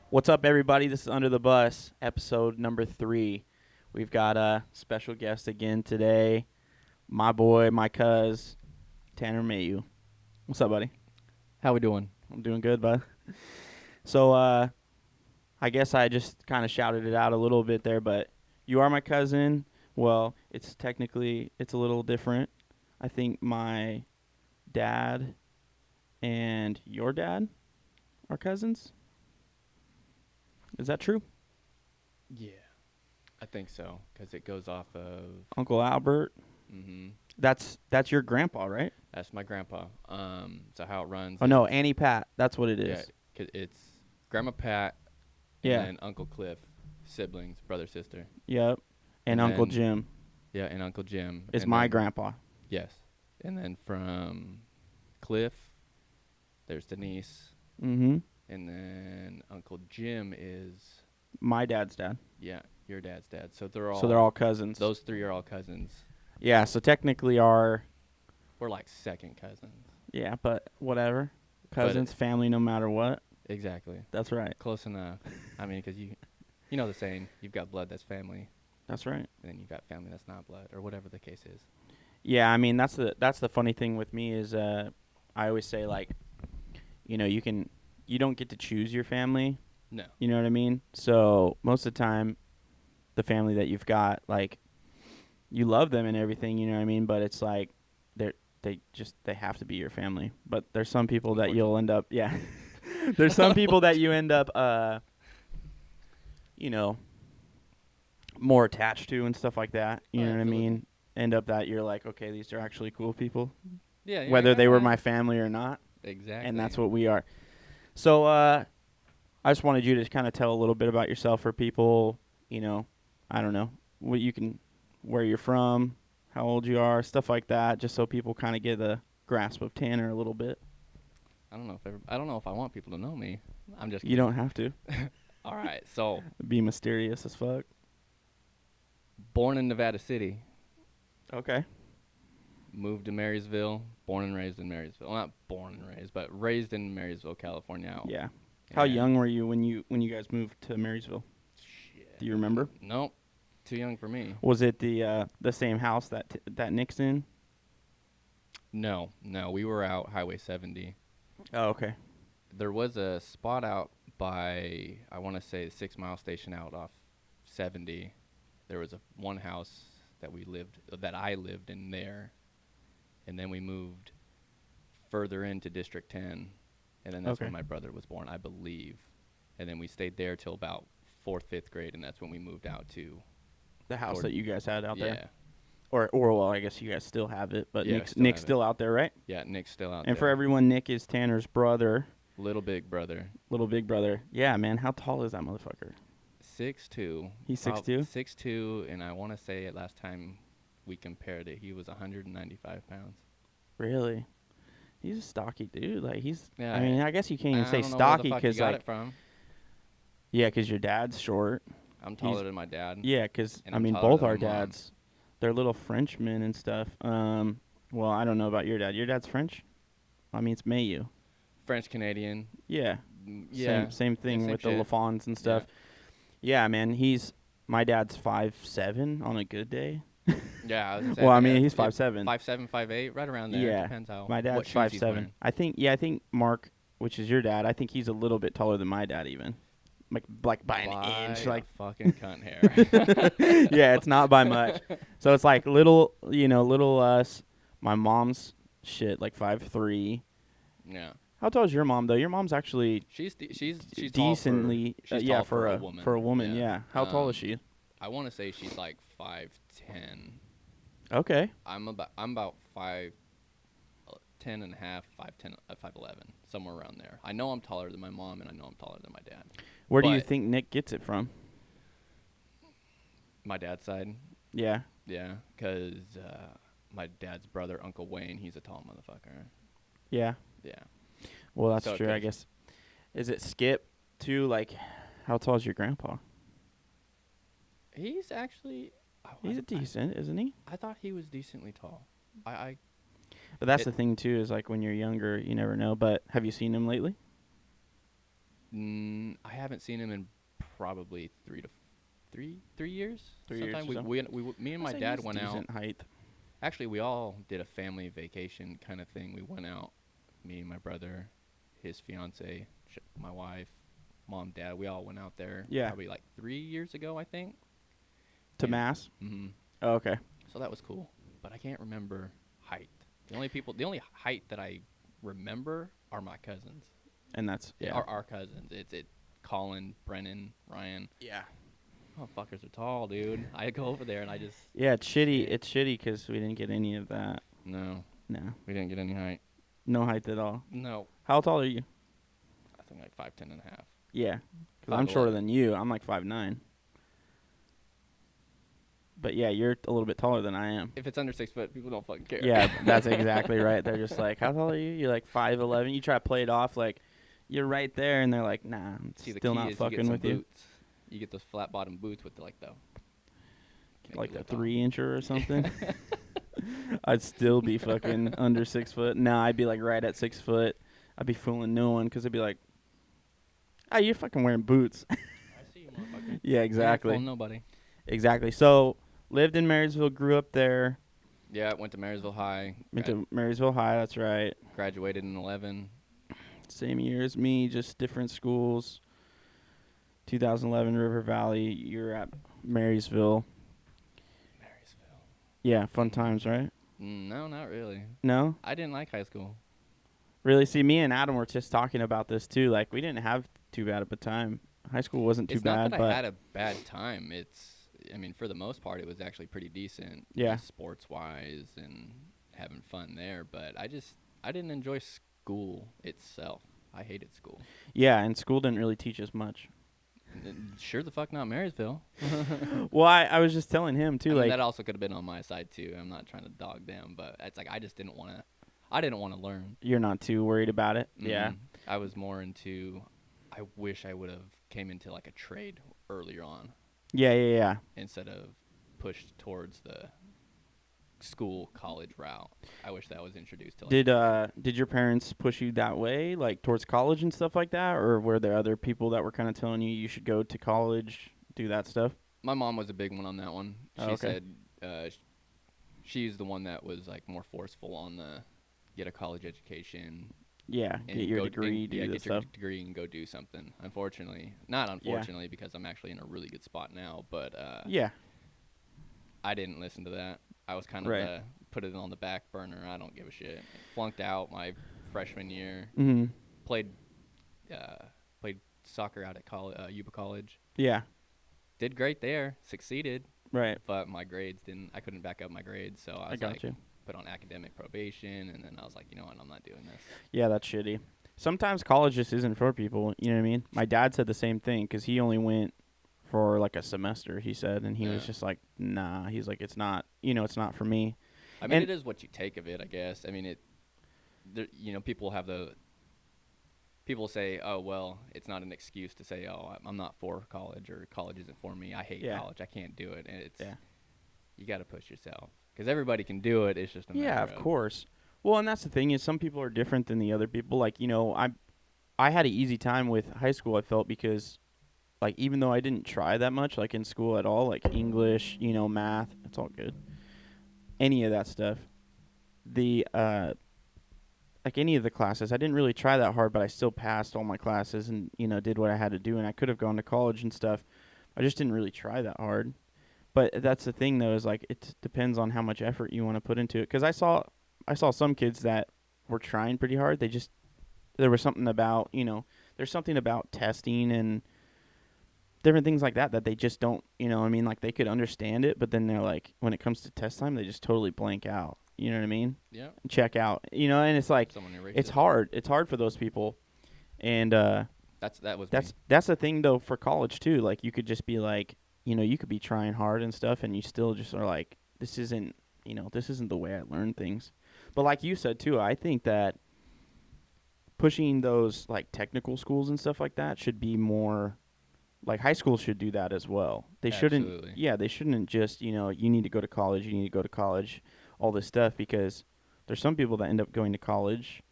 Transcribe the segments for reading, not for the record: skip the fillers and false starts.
What's up, everybody? This is Under the Bus, episode number 3. We've got a special guest again today. My boy, my cuz, Tanner Mayu. What's up, buddy? How we doing? I'm doing good, bud. So, I guess I just kind of shouted it out a little bit there, but you are my cousin. Well, it's a little different. I think my dad and your dad are cousins. Is that true? Yeah, I think so, because it goes off of. Uncle Albert. Mm-hmm. That's your grandpa, right? That's my grandpa. So how it runs. Oh no, Annie Pat. That's what it is. Yeah, 'cause it's Grandma Pat. Yeah. And then Uncle Cliff, siblings, brother, sister. Yep. And And Uncle then- Jim Yeah, and Uncle Jim. is and my then- grandpa. Yes, and then from Cliff, there's Denise, Mm-hmm. and then Uncle Jim is My dad's dad. your dad's dad. So they're all cousins. Those three are all cousins. Yeah. So technically, our We're like second cousins. yeah, but whatever. Cousins, family, no matter what. Exactly. That's right. Close enough. I mean, because you know the saying, you've got blood that's family, That's right. and then you've got family that's not blood, or whatever the case is. Yeah. I mean, that's the funny thing with me is I always say like, you don't get to choose your family. No. You know what I mean? So most of the time, the family that you've got, like, you love them and everything. You know what I mean? But it's like they have to be your family. But there's some people that you'll end up there's some people that you end up more attached to and stuff like that. You know what I mean? End up that you're like, okay, these are actually cool people, Yeah. you're whether like, they were "Alright." my family or not. Exactly. And that's what we are. So I just wanted you to kind of tell a little bit about yourself for people, I don't know, where you're from, how old you are, stuff like that, just so people kind of get a grasp of Tanner a little bit. I don't know if I want people to know me. I'm just. You don't have to. All right. So, Be mysterious as fuck. born in Nevada City, Okay. moved to Marysville, born and raised in Marysville. Well, not born and raised, but raised in Marysville, California. Yeah. How And- young were you when you guys moved to Marysville? Shit. Do you remember? Nope. Too young for me. Was it the same house that Nick's in? No. We were out Highway 70. Oh, okay. There was a spot out by, I want to say, the 6 Mile Station out off 70. There was one house that I lived in there, and then we moved further into District 10, and then that's Okay. when my brother was born, I believe. And then we stayed there till about 4th, 5th grade, and that's when we moved out to. The house Or- that you guys had out there. Yeah. Or well, I guess you guys still have it, but Yeah, Nick's still Nick's have it. still out there, right? Yeah, Nick's still out And for there. everyone, Nick is Tanner's brother, Little big brother. little big brother. Yeah, man, how tall is that motherfucker? 6'2". He's 6'2"? 6'2", and I want to say last time we compared it, he was 195 pounds. Really? He's a stocky dude. Like Yeah, I mean, I guess you can't even I say don't know where the stocky fuck you because got like it from. yeah, because your dad's short. I'm taller than my dad. Yeah, because And I I'm mean taller both than our my mom. dads, they're little Frenchmen and stuff. Well, I don't know about your dad. Your dad's French? I mean, it's Mayu. French Canadian. Yeah. Yeah. Same thing same with shit. the LaFons and stuff. Yeah, man. My dad's 5'7" on a good day. Yeah. I was gonna say, Well, I think mean, he's yeah, 5'7". 5'7", 5'8", right around there. Yeah. Depends how. My what dad's shoes he's wearing. 5'7". I think Mark, which is your dad, I think he's a little bit taller than my dad even. Like by an inch. By Like a fucking cunt hair. yeah, it's not by much. So it's like little us. My mom's shit like 5'3". Yeah. How tall is your mom though? Your mom's actually She's tall decently she's yeah tall for a woman. for a woman. Yeah. How tall is Um, she? I want to say she's like 5'10". Okay. I'm about 5'10" and a half, 5'10", 5'11", somewhere around there. I know I'm taller than my mom, and I know I'm taller than my dad. Where do you But- think Nick gets it from? My dad's side, Yeah. yeah, because my dad's brother, Uncle Wayne, he's a tall motherfucker. Yeah. Yeah. Well, that's So it true. I goes- guess. Is it Skip too? Like, how tall is your grandpa? He's actually. He's a decent, isn't he? I thought he was decently tall. I But that's It- the thing too. Is like when you're younger, you never know. But have you seen him lately? I haven't seen him in probably 3 years. 3 years Sometime or so? me and I'd my say dad he's went out. decent height. Actually, we all did a family vacation kind of thing. We went out, me, my brother, his fiance, my wife, mom, dad. We all went out there. Yeah. Probably like 3 years ago, I think. To And- Mass? Mhm. Oh, okay. So that was cool, but I can't remember height. The only height that I remember are my cousins. And that's, yeah. Are our cousins. It's Colin, Brennan, Ryan. Yeah. Oh, fuckers are tall, dude. I go over there and I just Yeah, it's shitty. Yeah. It's shitty because we didn't get any of that. no, No. we didn't get any height. No height at all. No, How tall are you? I think like 5'10" and a half. Yeah. Because I'm 5'11". shorter than you. I'm like 5'9". But yeah, you're a little bit taller than I am. If it's under 6 foot, people don't fucking care. Yeah, that's exactly right. They're just like, how tall are you? You're like 5'11". You try to play it off like you're right there, and they're like, nah, I'm See, the still key not is you get fucking some with you. boots. You get those flat bottom boots with make Like you a look tall. 3-incher or something. I'd still be fucking under 6 foot. No, I'd be like right at 6 foot. I'd be fooling no one because they'd be like, oh, you're fucking wearing boots. I see you, motherfucker. Yeah, exactly. Ain't fooling nobody. Exactly. So, lived in Marysville, grew up there. Yeah, went to Marysville High. Went to Marysville High, that's right. Graduated in 11. Same year as me, just different schools. 2011 River Valley, you're at Marysville. Marysville. Yeah, fun times, right? No, not really. No? I didn't like high school. Really? See, me and Adam were just talking about this too. Like, we didn't have too bad of a time. High school wasn't too It's bad, not that but I had a bad time. I mean, for the most part, it was actually pretty decent. Yeah. Sports-wise and having fun there. But I didn't enjoy school itself. I hated school. yeah, and school didn't really teach us much. Sure the fuck not Marysville. Well, I was just telling him too, I mean, like, that also could have been on my side too. I'm not trying to dog them, but it's like I didn't want to learn. you're not too worried about it. Yeah. Mm-mm. I was more into. I wish I would have came into like a trade earlier on Yeah. instead of pushed towards the school college route. I wish that was introduced to. Like, Did your parents push you that way, like towards college and stuff like that, or were there other people that were kind of telling you should go to college, do that stuff? my mom was a big one on that one. She Oh, okay. said she's the one that was like more forceful on the get a college education. Yeah, And get your go- degree, and, do yeah, this get your stuff. degree and go do something. Not unfortunately, because I'm actually in a really good spot now. But Yeah, I didn't listen to that. I was kind of Right. put it on the back burner. I don't give a shit. Flunked out my freshman year. mm-hmm. Played soccer out at Yuba College. Yeah, Did great there. Succeeded, right. but my grades didn't. I couldn't back up my grades, so I was got like you. put on academic probation, and then I was like, you know what, I'm not doing this. Yeah, that's shitty. Sometimes college just isn't for people. You know what I mean? My dad said the same thing because he only went for like a semester. He said, and he was Yeah. just like, "Nah." He's like, "It's not. It's not for me." I mean, And- it is what you take of it, I guess. I mean, people say, oh, well, it's not an excuse to say, oh, I'm not for college or college isn't for me. I hate Yeah. college. I can't do it. And Yeah. you got to push yourself because everybody can do it. It's just a Yeah, matter of course. Well, and that's the thing is some people are different than the other people. Like, I had an easy time with high school, I felt, because like even though I didn't try that much like in school at all, like English, math, it's all good. Any of that stuff. The like any of the classes, I didn't really try that hard, but I still passed all my classes and, did what I had to do, and I could have gone to college and stuff. I just didn't really try that hard. But that's the thing though, is like it depends on how much effort you want to put into it. Cuz I saw some kids that were trying pretty hard. There was something about, there's something about testing and different things like that they just don't, like they could understand it, but then they're like, when it comes to test time, they just totally blank out. You know what I mean? Yeah. Check out. And it's like, Someone erased it's it. hard. It's hard for those people. And That's me. that's the thing though for college too. Like you could just be like, you could be trying hard and stuff, and you still just are like, this isn't the way I learn things. But like you said too, I think that pushing those like technical schools and stuff like that should be more like high school should do that as well. They Absolutely. they shouldn't just, you need to go to college, all this stuff, because there's some people that end up going to college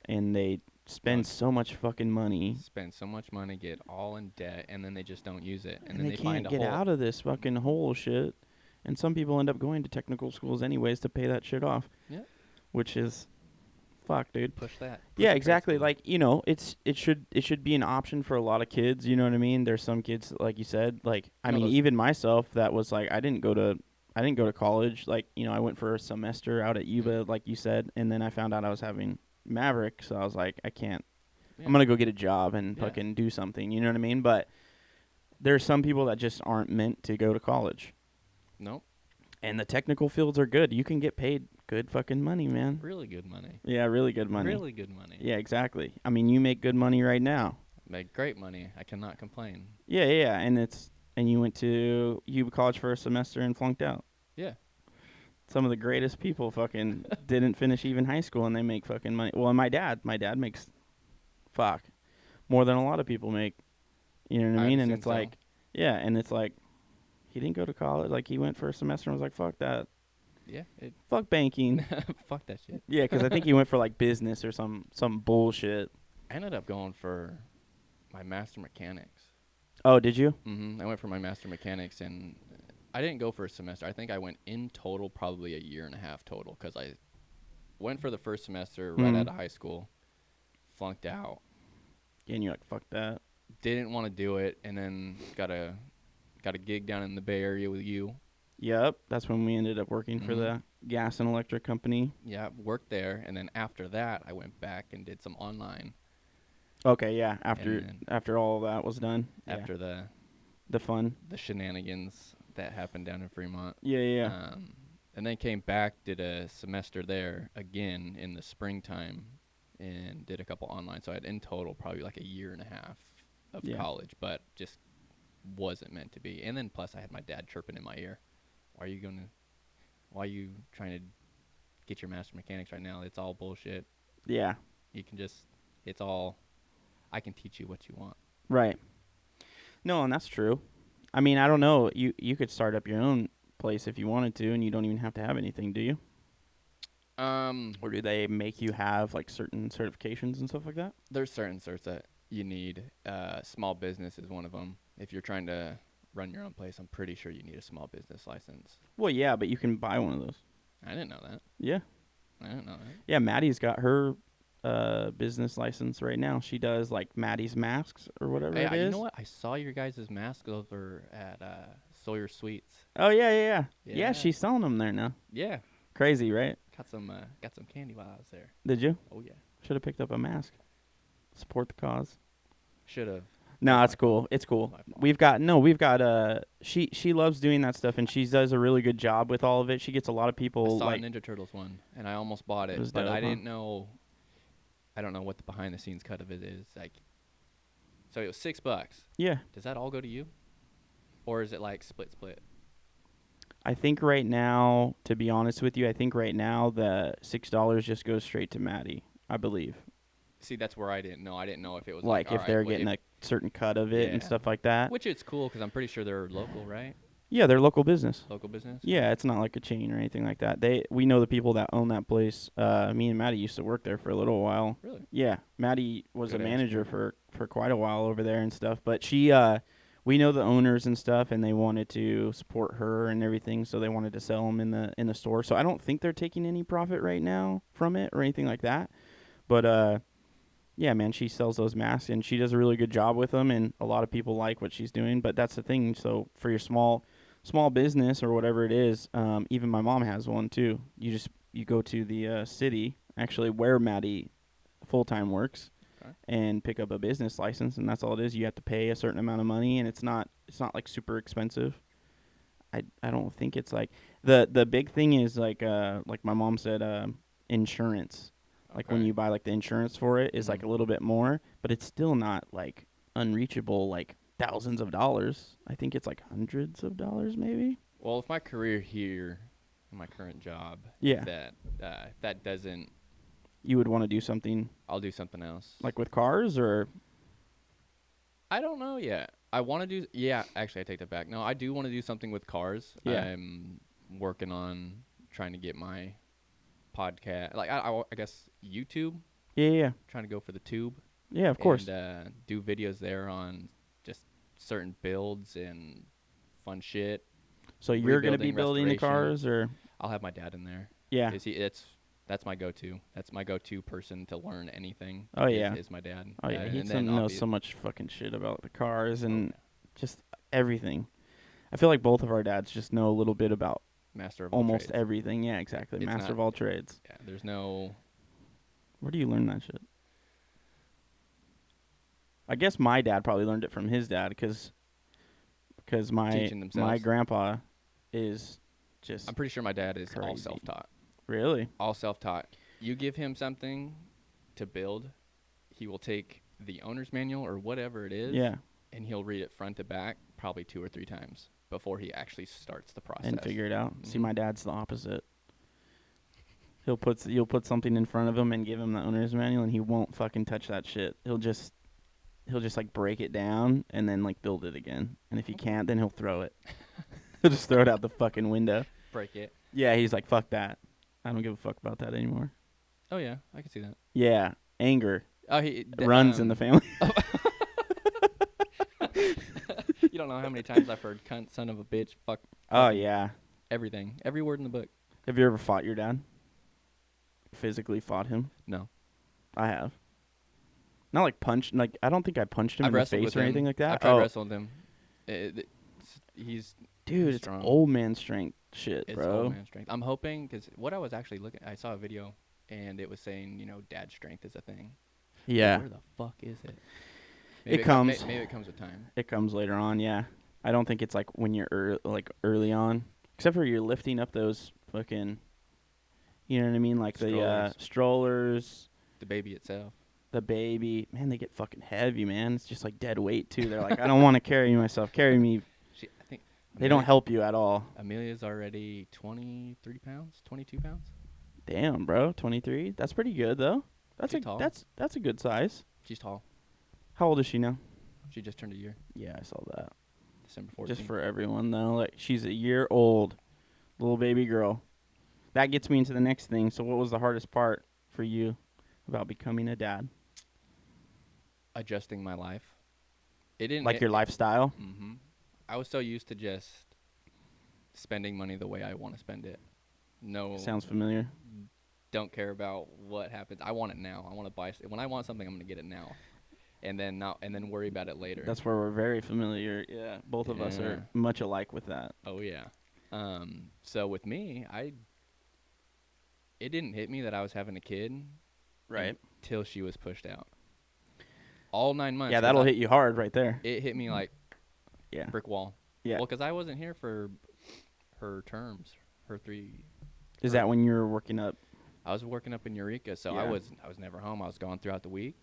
and they spend so much fucking money. Spend so much money, get all in debt, and then they just don't use it, and And then they they can't find a get hole. out of this fucking hole shit. And some people end up going to technical schools anyways to pay that shit off. Yeah. Which is fuck, dude. Push that. Yeah, Push the exactly. trade Like, it should be an option for a lot of kids, you know what I mean? There's some kids like you said, like I No, mean those- even myself that was like I didn't go to college. Like, I went for a semester out at Yuba like you said, and then I found out I was having Maverick, so I was like I can't. Yeah. I'm going to go get a job and Yeah. fucking do something, you know what I mean? But there's some people that just aren't meant to go to college. Nope. And the technical fields are good. You can get paid good fucking money, man. Really good money. Yeah, really good money. Really good money. Yeah, exactly. I mean, you make good money right now. Make great money. I cannot complain. Yeah, and you went to Yuba College for a semester and flunked out. Yeah. Some of the greatest people fucking didn't finish even high school and they make fucking money. Well, and my dad makes more than a lot of people make. You know what I mean? And assume it's so. like, yeah, and it's like he didn't go to college. Like he went for a semester and was like, fuck that. Yeah. Fuck banking. Fuck that shit. Yeah, because I think he went for like business or some bullshit. I ended up going for my master mechanics. Oh, did you? I went for my master mechanics, and I didn't go for a semester. I think I went in total probably a year and a half total, because I went for the first semester right out of high school, flunked out, And you're like, fuck that. didn't want to do it, and then got a gig down in the Bay Area with you. Yep, that's when we ended up working for the gas and electric company. Yeah, worked there, and then after that, I went back and did some online. Okay, yeah. And After all that was done. After the fun. the shenanigans that happened down in Fremont. Yeah. And then came back, did a semester there again in the springtime, and did a couple online. So I had in total probably like a year and a half of college, but just wasn't meant to be. And then plus I had my dad chirping in my ear. Why are you trying to get your master mechanics right now? It's all bullshit. Yeah. You can just, I can teach you what you want. Right. No, and that's true. I mean, I don't know. You could start up your own place if you wanted to, and you don't even have to have anything, do you? Or do they make you have like certain certifications and stuff like that? There's certain certs that you need. Small business is one of them. If you're trying to run your own place, I'm pretty sure you need a small business license. Well, yeah, but you can buy one of those. I didn't know that. Yeah. I didn't know that. Yeah, Maddie's got her business license right now. She does like Maddie's masks or whatever it is. You know what? I saw your guys' mask over at Sawyer Sweets. Oh yeah. Yeah. Yeah, she's selling them there now. Yeah. Crazy, right? Got some candy while I was there. Did you? Oh yeah. Should have picked up a mask. Support the cause. Should have. No, it's cool. It's cool. We've got she loves doing that stuff and she does a really good job with all of it. She gets a lot of people I saw like a Ninja Turtles one and I almost bought it, was but dope, I huh? didn't know. I don't know what the behind the scenes cut of it is. Like, so it was $6. Yeah. Does that all go to you, or is it like split? I think right now, to be honest with you, the $6 just goes straight to Maddie, I believe. See, that's where I didn't know. I didn't know if it was Like if they're getting a certain cut of it and Yeah. stuff like that. Which it's cool because I'm pretty sure they're local, right? Yeah, they're local business. Local business. Yeah, it's not like a chain or anything like that. We know the people that own that place. Me and Maddie used to work there for a little while. Really? Yeah, Maddie was Good a ass manager people. for quite a while over there and stuff. But we know the owners and stuff, and they wanted to support her and everything, so they wanted to sell them in the store. So I don't think they're taking any profit right now from it or anything like that. But yeah, man, she sells those masks and she does a really good job with them, and a lot of people like what she's doing. But that's the thing. So for your small business or whatever it is, even my mom has one too. You go to the city, actually where Maddie full time works, Okay. and pick up a business license, and that's all it is. You have to pay a certain amount of money, and it's not like super expensive. I don't think it's like the big thing is like my mom said, insurance. Like when Okay. you buy like the insurance for it is like a little bit more, but it's still not like unreachable like thousands of dollars. I think it's like hundreds of dollars maybe. Well, if my career here, in my current job, Yeah. if that doesn't, You would want to do something I'll do something else. like with cars or I don't know yet. I want to do. Yeah, actually, I take that back. No, I do want to do something with cars. Yeah. I'm working on trying to get my podcast. Like I guess YouTube Yeah. trying to go for the tube. Yeah, of course. And do videos there on just certain builds and fun shit. So you're going to be rebuilding, building the restoration. cars, or? I'll have my dad in there. Yeah. That's my go-to. That's my go-to person to learn anything. Oh, yeah. Is my dad. Oh, yeah. He and then knows so much fucking shit about the cars and just everything. I feel like both of our dads just know a little bit about master of all almost trades. everything. Yeah, exactly. It's Master not- of all trades. Yeah, there's no. Where do you learn that shit? I guess my dad probably learned it from his dad because my Teaching themselves. grandpa is just I'm pretty sure my dad is all crazy. self-taught. really. All self-taught. You give him something to build, he will take the owner's manual or whatever it is, Yeah, and he'll read it front to back probably 2 or 3 times before he actually starts the process. and figure it out. See, Mhm. my dad's the opposite. You'll put something in front of him and give him the owner's manual, and he won't fucking touch that shit. He'll just like break it down and then like build it again. And if he can't, then he'll throw it. He'll just throw it out the fucking window. Break it. Yeah, he's like, fuck that. I don't give a fuck about that anymore. Oh yeah, I can see that. Yeah, anger Oh, he runs in the family. You don't know how many times I've heard "cunt, son of a bitch," "fuck," Oh fucking yeah. everything, every word in the book. Have you ever fought your dad? Physically fought him? No, I have. Not like punched. Like I don't think I punched him I've in the wrestled face with or him. anything like that. I've tried Oh, wrestled him. He's dude, it's strong. old man strength shit, It's bro. old man strength. I'm hoping because what I was actually looking, I saw a video and it was saying dad strength is a thing. Yeah, Where the fuck is it? It comes. Maybe it comes with time. it comes later on. Yeah, I don't think it's like when you're early on, except for you're lifting up those fucking, you know what I mean, like the strollers, The baby itself. the baby. Man, they get fucking heavy, man. It's just like dead weight too. They're like, I don't want to carry myself. Carry me. I think They don't help you at all. Amelia's already 23 pounds, 22 pounds. Damn, bro, 23. That's pretty good though. She's tall. That's a good size. She's tall. How old is she now? She just turned a year, Yeah, I saw that. December 14th. Just for everyone though, like she's a year old, little baby girl. That gets me into the next thing. So, what was the hardest part for you about becoming a dad? adjusting my life. It didn't Like your lifestyle? Mm-hmm. I was so used to just spending money the way I want to spend it. No, Sounds familiar. don't care about what happens. I want it now. I want to buy. When I want something, I'm gonna get it now, and then worry about it later. That's where we're very familiar. Yeah, both of us are Yeah. much alike with that. Oh yeah. So with me, it didn't hit me that I was having a kid till she was pushed out. All 9 months. Yeah, 'cause that'll hit you hard right there. It hit me like Yeah. brick wall. Yeah. Well, because I wasn't here for her terms, her 3. Is that when you were working up? I was working up in Eureka, so Yeah. I was never home. I was gone throughout the week,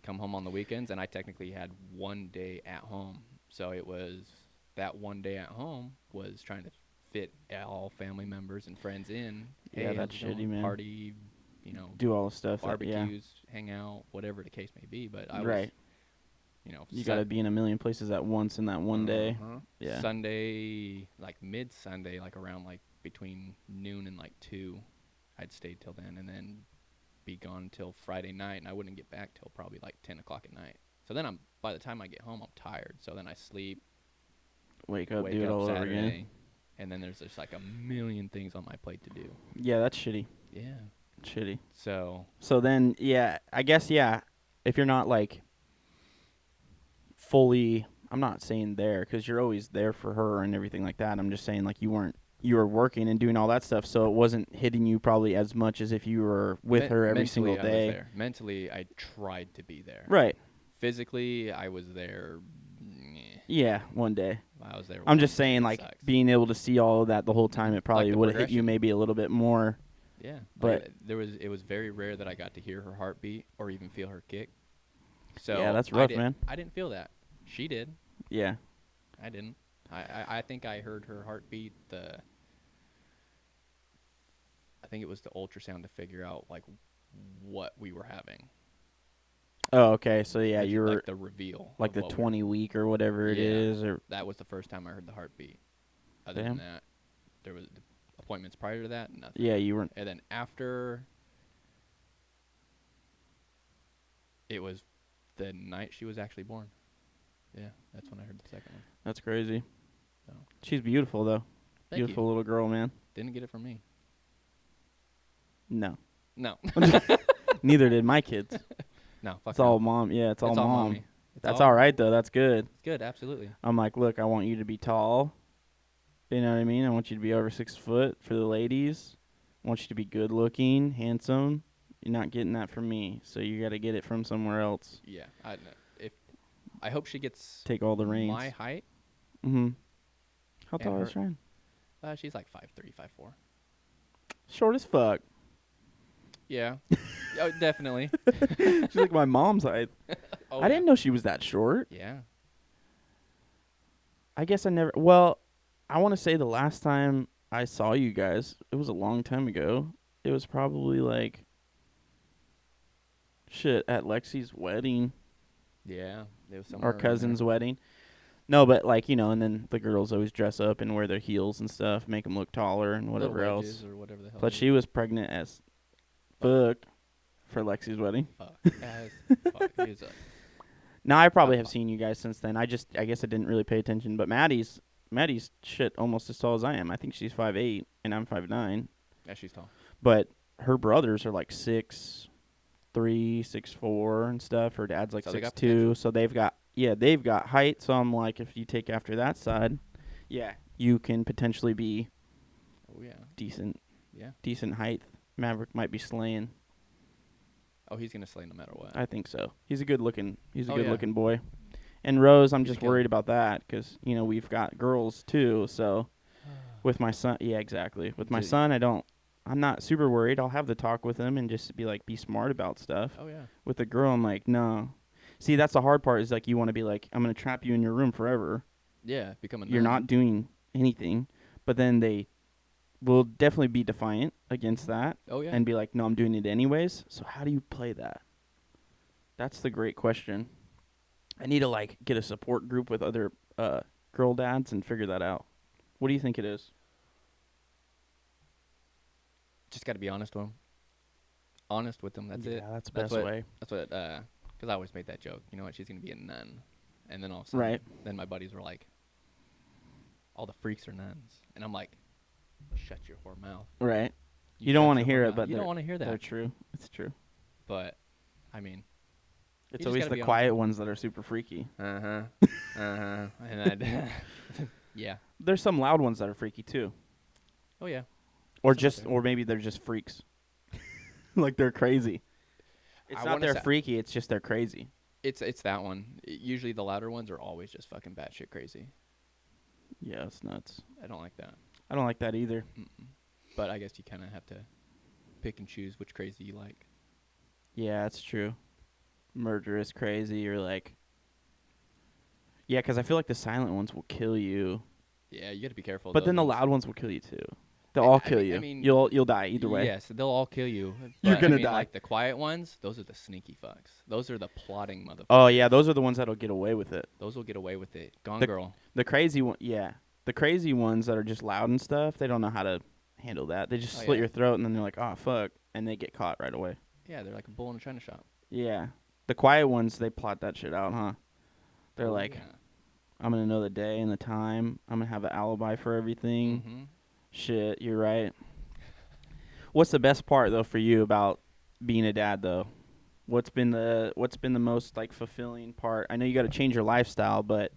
come home on the weekends, and I technically had 1 day at home. So it was that 1 day at home was trying to fit all family members and friends in. Yeah, Hey, how's that's it going? shitty, man. Party, Do all the stuff. barbecues, hang out, whatever the case may be. But I Right. was, You got to be in a million places at once in that one day. Uh-huh. Yeah. Sunday, like mid-Sunday, like around like between noon and like 2, I'd stay till then and then be gone till Friday night, and I wouldn't get back till probably like 10 o'clock at night. So then by the time I get home, I'm tired. So then I sleep, Wake up, wake do it up all over Saturday, again. and then there's just like a million things on my plate to do. Yeah, that's shitty. Yeah. Shitty. So So then, yeah, I guess, yeah, if you're not like fully, I'm not saying there because you're always there for her and everything like that. I'm just saying like you were working and doing all that stuff, so it wasn't hitting you probably as much as if you were with her every single mentally, I day. was there. Mentally, I tried to be there. Right. Physically, I was there. Yeah, one day. I was there. I'm one just day. saying It like sucks. being able to see all of that the whole time, it probably the would have hit you progression. maybe a little bit more. Yeah, But- it was very rare that I got to hear her heartbeat or even feel her kick. So Yeah, that's I rough, didn't- man. I didn't feel that. She did. Yeah. I didn't. I think I heard her heartbeat. I think it was the ultrasound to figure out like what we were having. Oh, okay. So yeah, Like- you were like the reveal. like of the what 20 week or whatever it Yeah. is, or That was the first time I heard the heartbeat. Other Damn. than that, there was appointments prior to that. Nothing. yeah, you weren't. And then after It was the night she was actually born. Yeah, that's when I heard the second one. That's crazy. So. She's beautiful though. Thank Beautiful you. little girl, man. Didn't get it from me. No. No. Neither did my kids. No, fuck It's no. all mom. Yeah, it's all mom. mommy. That's all right though. That's good. It's good, absolutely. I'm like, look, I want you to be tall. You know what I mean? I want you to be over 6 foot for the ladies. I want you to be good looking, handsome. You're not getting that from me, so you got to get it from somewhere else. Yeah, I hope she gets Take all the reins. my height. Mm-hmm. How And tall is her- Ryan? She's like 5'3", 5'4". Short as fuck. Yeah. Oh, definitely. She's like my mom's height. Oh, I didn't know she was that short. Yeah. I guess I never. Well, I want to say the last time I saw you guys, it was a long time ago. It was probably like shit at Lexi's wedding, Yeah. It was somewhere our around cousin's there. wedding. No, but like and then the girls always dress up and wear their heels and stuff, make them look taller and Little whatever else. wedges or whatever the hell. But it she is. was pregnant as fuck for Lexi's wedding. Fuck. Fuck. He was a- Now I probably have seen you guys since then. I guess I didn't really pay attention. But Maddie's shit almost as tall as I am. I think she's 5'8" and I'm 5'9". Yeah, she's tall. But her brothers are like 6'3", 6'4", and stuff. Her dad's like So they got 6'2", potential. so they've got height. So I'm like, if you take after that side, yeah, you can potentially be Oh yeah. decent height. Maverick might be slaying. Oh, he's gonna slay no matter what. I think so. He's a good looking Oh, good yeah. looking boy. And Rose, I'm He's a just killer. worried about that because we've got girls too. So with my son, yeah, exactly. With my Dude. son, I'm not super worried. I'll have the talk with him and just be smart about stuff. Oh yeah. With the girl, I'm like, no. See, that's the hard part. Is like you want to be like, I'm gonna trap you in your room forever. Yeah. Become a. You're nun. not doing anything, but then they will definitely be defiant against that Oh yeah. and be like, no, I'm doing it anyways. So how do you play that? That's the great question. I need to get a support group with other girl dads and figure that out. What do you think it is? Just got to be honest with him. Honest with them. That's it. Yeah, that's the That's best what- way. That's what. Because I always made that joke. You know what? She's gonna be a nun, and then all of a sudden, Right. then my buddies were like, "All the freaks are nuns," and I'm like, "Shut your whore mouth." Right. You don't shut wanna your hear whore it, mouth. but you don't want to hear They're that. true. It's true. But I mean, It's just always gotta the be quiet ones that are super freaky. and yeah. There's some loud ones that are freaky too. Oh yeah. Or Some just out there. or maybe they're just freaks. Like they're crazy. It's I not wanna they're sa- freaky, it's just they're crazy. It's that one. Usually the louder ones are always just fucking batshit crazy. Yeah, it's nuts. I don't like that. I don't like that either. Mm-mm. But I guess you kind of have to pick and choose which crazy you like. Yeah, it's true. Murderous crazy or yeah, because I feel like the silent ones will kill you, Yeah, you got to be careful. but of then the those ones. loud ones will kill you too. They'll I- all I kill mean- you. I mean, You'll die either way. Yes, they'll all kill you. You're but, gonna I mean, die. Like the quiet ones, those are the sneaky fucks. Those are the plotting motherfuckers. Oh yeah, those are the ones that'll get away with it. Those will get away with it. Gone The- Girl. The crazy one, yeah, the crazy ones that are just loud and stuff. They don't know how to handle that. They just Oh, slit yeah. your throat and then they're like, oh fuck, and they get caught right away. Yeah, they're like a bull in a china shop. Yeah, the quiet ones they plot that shit out, huh? They're Oh, like, yeah. I'm gonna know the day and the time. I'm gonna have an alibi for everything. Mhm. Shit, you're right. What's the best part though for you about being a dad though? What's been the most fulfilling part? I know you got to change your lifestyle, but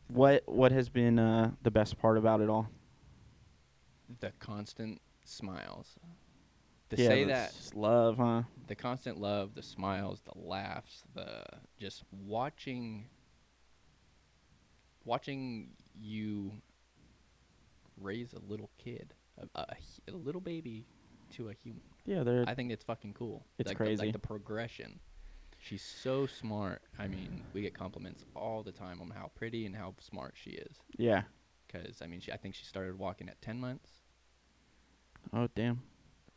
what has been the best part about it all? The constant smiles. To Yeah, say it's that, just love, huh? the constant love, the smiles, the laughs, the just watching you raise a little kid, a little baby to a human. Yeah, they're I think it's fucking cool. It's like crazy. The progression. She's so smart. I mean, we get compliments all the time on how pretty and how smart she is. yeah. Because I mean, I think she started walking at 10 months, Oh damn.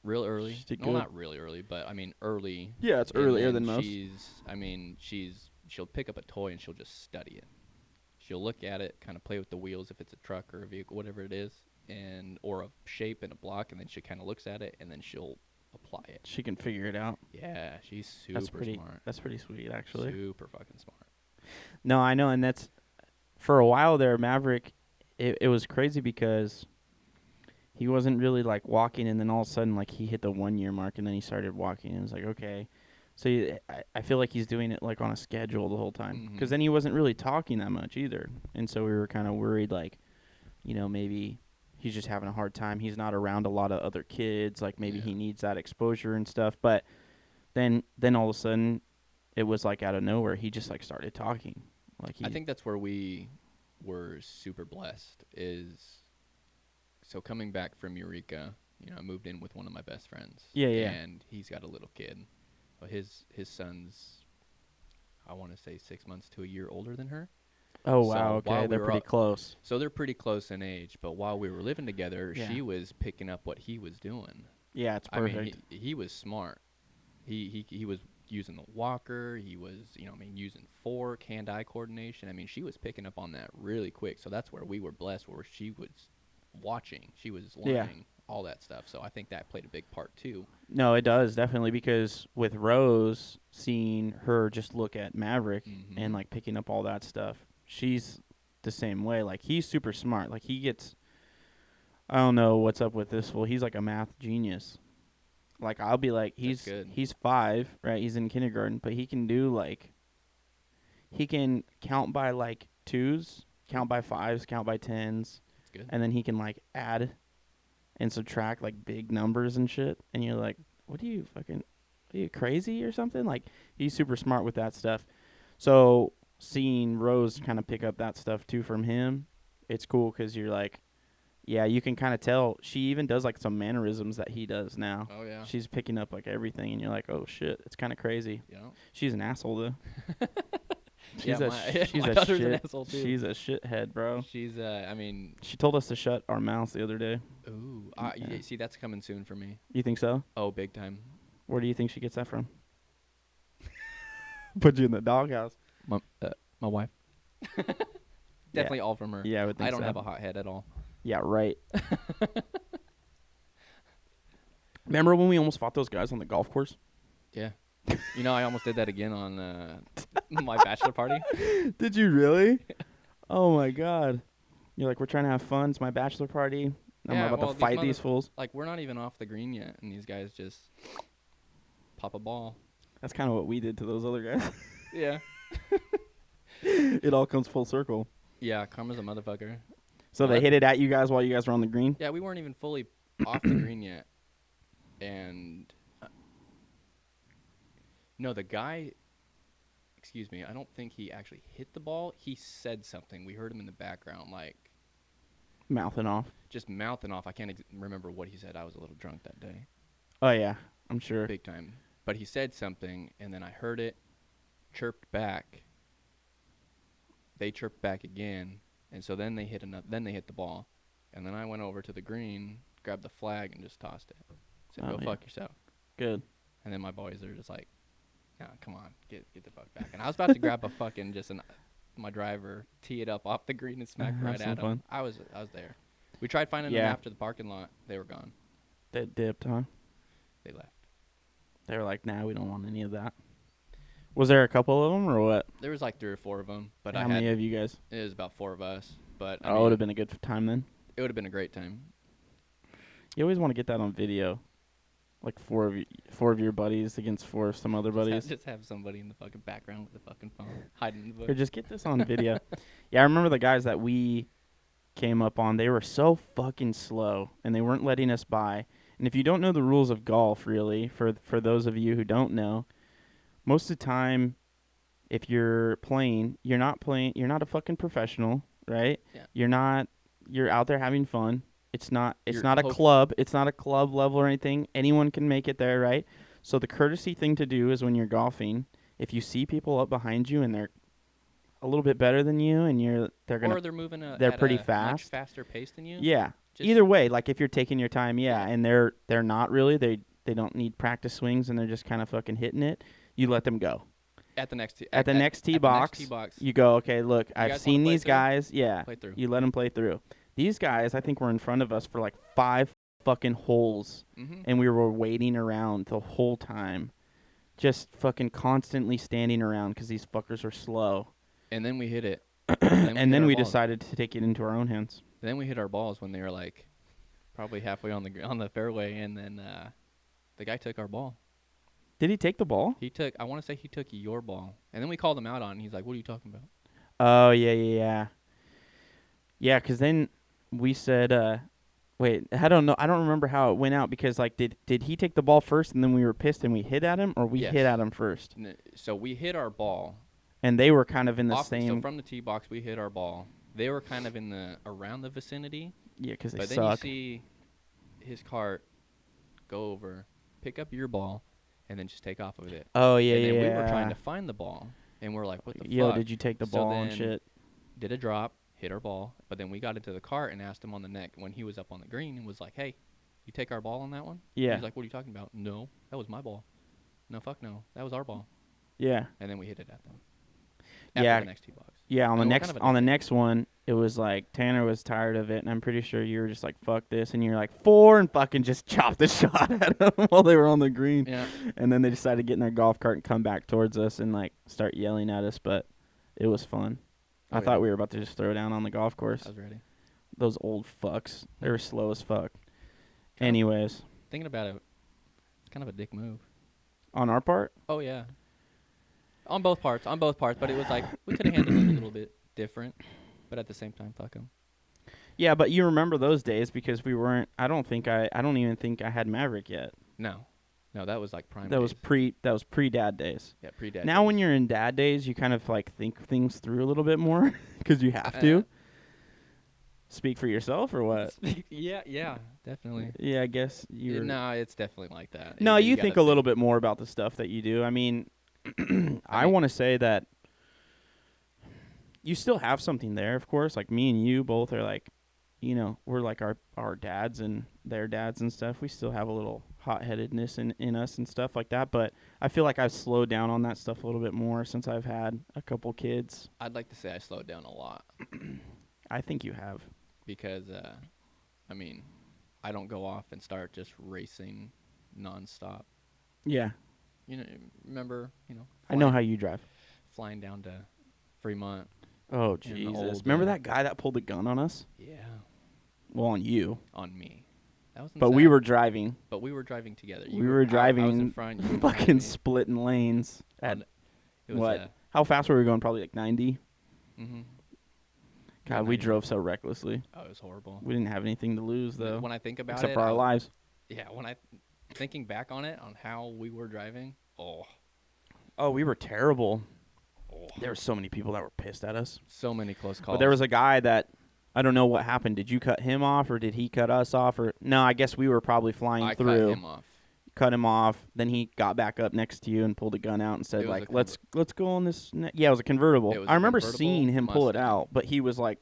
real early. She did No, good. not really early, but I mean early. Yeah, it's And earlier then than most. She'll pick up a toy and she'll just study it. She'll look at it, kind of play with the wheels if it's a truck or a vehicle, whatever it is, or a shape and a block, and then she kind of looks at it and then she'll apply it. She can figure it out. Yeah, she's super smart. That's pretty sweet, actually. Super fucking smart. No, I know, and that's for a while there. Maverick, it was crazy because he wasn't really like walking, and then all of a sudden, like he hit the 1 year mark, and then he started walking, and it was like, okay. So I feel like he's doing it like on a schedule the whole time, because then he wasn't really talking that much either, and so we were kind of worried, like, maybe he's just having a hard time. He's not around a lot of other kids, like maybe he needs that exposure and stuff. But then all of a sudden, it was like out of nowhere, he just like started talking. Like I think that's where we were super blessed. So coming back from Eureka, I moved in with one of my best friends. Yeah. And he's got a little kid. Well, his son's, I want to say 6 months to a year older than her. Oh, So wow, okay, while we they're were pretty up- close. So they're pretty close in age. But while we were living together, Yeah. she was picking up what he was doing. Yeah, it's I perfect. mean, he was smart. He was using the walker. He was, using fork, hand-eye coordination. I mean, she was picking up on that really quick. So that's where we were blessed, where she was watching. She was learning all that stuff. So I think that played a big part too. No, it does, definitely, because with Rose, seeing her just look at Maverick and, like, picking up all that stuff, she's the same way. Like, he's super smart. Like, he gets, I don't know what's up with this fool. He's like a math genius. Like, I'll be like, he's 5, right? He's in kindergarten, but he can do, like, he can count by, like, 2s, count by 5s, count by 10s. That's good. And then he can, like, add and subtract, like, big numbers and shit. And you're like, are you crazy or something? Like, he's super smart with that stuff. So seeing Rose kind of pick up that stuff too from him, it's cool because you're like, yeah, you can kind of tell. She even does like some mannerisms that he does now. Oh, yeah. She's picking up like everything, and you're like, oh shit, it's kind of crazy. Yeah. She's an asshole though. Yeah, she's my a daughter's shit. an asshole too. She's a shithead, bro. She's I mean, She told us to shut our mouths the other day. ooh, Yeah. see, that's coming soon for me. You think so? Oh, big time. Where do you think she gets that from? Put you in the doghouse. My wife. Definitely all from her. Yeah, I would think I don't so. have a hot head at all. Yeah, right. Remember when we almost fought those guys on the golf course? Yeah. I almost did that again on my bachelor party. Did you really? Oh my god. You're like, we're trying to have fun. It's my bachelor party. I'm about to fight these fools. Like, we're not even off the green yet, and these guys just pop a ball. That's kind of what we did to those other guys. Yeah. It all comes full circle. Yeah, karma's a motherfucker. So they hit it at you guys while you guys were on the green? Yeah, we weren't even fully off the green yet. And no, the guy, excuse me, I don't think he actually hit the ball. He said something. We heard him in the background, like Mouthing off. just mouthing off. I can't remember what he said. I was a little drunk that day. Oh, yeah. I'm sure. Big time. But he said something, and then I heard it, chirped back. They chirped back again, and so then they hit the ball. And then I went over to the green, grabbed the flag, and just tossed it. Said, go fuck yourself. Good. And then my boys are just like, nah, come on, get the fuck back. And I was about to grab a fucking my driver, tee it up off the green and smack right some at him. fun. I was there. We tried finding them after the parking lot. They were gone. They dipped, huh? They left. They were like, nah, we don't want any of that. Was there a couple of them or what? There was like 3 or 4 of them, but How many of you guys? It was about 4 of us. But It would have been a good time then. It would have been a great time. You always want to get that on video. Like 4 of your buddies against 4 of some other buddies. Just have somebody in the fucking background with a fucking phone hiding in the bush. Or just get this on video. Yeah, I remember the guys that we came up on. They were so fucking slow, and they weren't letting us by. And if you don't know the rules of golf, really, for those of you who don't know, most of the time, if you're playing, you're not a fucking professional, right? Yeah. You're out there having fun. It's not a You're club. It's not a club level or anything. Anyone can make it there, right? So the courtesy thing to do is when you're golfing, if you see people up behind you and they're a little bit better than you and they're moving they're at pretty a fast. much faster pace than you. Yeah. Just Either way, like if you're taking your time, and they're not really, they don't need practice swings and they're just kind of fucking hitting it, you let them go. At the next tee box, you go, okay, look, I've seen these guys. Yeah. Play through. You let them play through. These guys, I think, were in front of us for like 5 fucking holes, Mm-hmm. and we were waiting around the whole time, just fucking constantly standing around because these fuckers are slow. And then we hit it. And then our we balls. decided to take it into our own hands. Then we hit our balls when they were like probably halfway on the fairway, and then the guy took our ball. Did he take the ball? I want to say he took your ball, and then we called him out on it, and he's like, "What are you talking about?" Oh, yeah. Yeah, because then we said, wait, I don't know. I don't remember how it went out because, like, did he take the ball first and then we were pissed and we hit at him, or we Yes. hit at him first? So we hit our ball. And they were kind of in the So same. from the tee box, we hit our ball. They were kind of around the vicinity. Yeah, because they But suck. then you see his cart go over, pick up your ball, and then just take off with it. Oh, yeah, and then yeah. we were trying to find the ball, and we're like, "What the Yo, fuck?" did you take the So ball and then shit? Did a drop, hit our ball, but then we got into the cart and asked him on the neck when he was up on the green and was like, "Hey, you take our ball on that one?" Yeah. He's like, "What are you talking about?" "No, that was my ball." "No, fuck no, that was our ball." Yeah. And then we hit it at them. Yeah. After the next tee box. Yeah, on the And we're next kind of on the addicted. next one, it was like Tanner was tired of it, and I'm pretty sure you were just like, "Fuck this," and you're like, "4," and fucking just chopped the shot at them while they were on the green. Yeah. And then they decided to get in their golf cart and come back towards us and like start yelling at us, but it was fun. Oh, I yeah. thought we were about to just throw down on the golf course. I was ready. Those old fucks, they were slow as fuck. Kind of- Anyways, Thinking about it, it's kind of a dick move. on our part, Oh yeah. On both parts, but it was like we could have handled it a little bit different, but at the same time, fuck them. yeah, but you remember those days because we weren't. I don't even think I had Maverick yet. No, that was like prime. That was days. pre dad days. Yeah, pre-dad. Now, days. when you're in dad days, you kind of like think things through a little bit more because you have to. Speak for yourself or what? yeah, definitely. Yeah, I guess you're. No, it's definitely like that. No, you gotta think a little bit more about the stuff that you do. I mean, I want to say that you still have something there, of course. Like me and you both are like, we're like our dads and their dads and stuff. We still have a little hot-headedness in us and stuff like that. But I feel like I've slowed down on that stuff a little bit more since I've had a couple kids. I'd like to say I slowed down a lot I think you have. because, I mean, I don't go off and start just racing nonstop. Yeah, Remember, I know how you drive. flying down to Fremont. Oh, In the Jesus. old, Remember that guy that pulled a gun on us? Yeah, Well, on you. on me. That was But we were driving. But we were driving together. We were driving I was in front. You were behind fucking me. splitting lanes. At It was, what? How fast were we going? Probably like 90? Mm-hmm. God, we drove so recklessly. Oh, it was horrible. We didn't have anything to lose, though. When I think about except it, for our lives. Yeah, thinking back on it, on how we were driving, oh, We were terrible. There were so many people that were pissed at us. so many close calls. But there was a guy that, I don't know what happened. Did you cut him off or did he cut us off? Or no, I guess we were probably flying I through. cut him off. Cut him off. Then he got back up next to you and pulled a gun out and said, It was like, a let's go on this. Yeah, it was a convertible. It was I a remember convertible seeing him pull it Mustang. out, but he was like,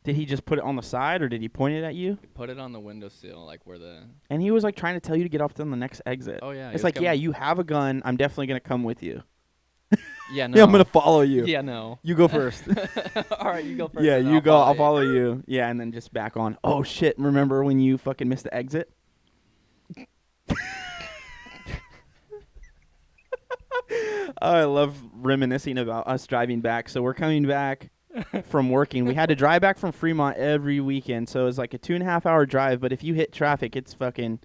did he just put it on the side or did he point it at you? Put it on the windowsill, like where the. And he was like trying to tell you to get off on the next exit. Oh yeah. It's like, yeah, you have a gun. I'm definitely gonna come with you. Yeah, no. Yeah, I'm gonna follow you. Yeah, no. You go first. All right, you go first. Yeah, and you I'll go. I'll you. follow you. Yeah, and then just back on. Oh shit! Remember when you fucking missed the exit? I love reminiscing about us driving back. So we're coming back from working. We had to drive back from Fremont every weekend, so it was like a 2.5 hour drive. But if you hit traffic, it's fucking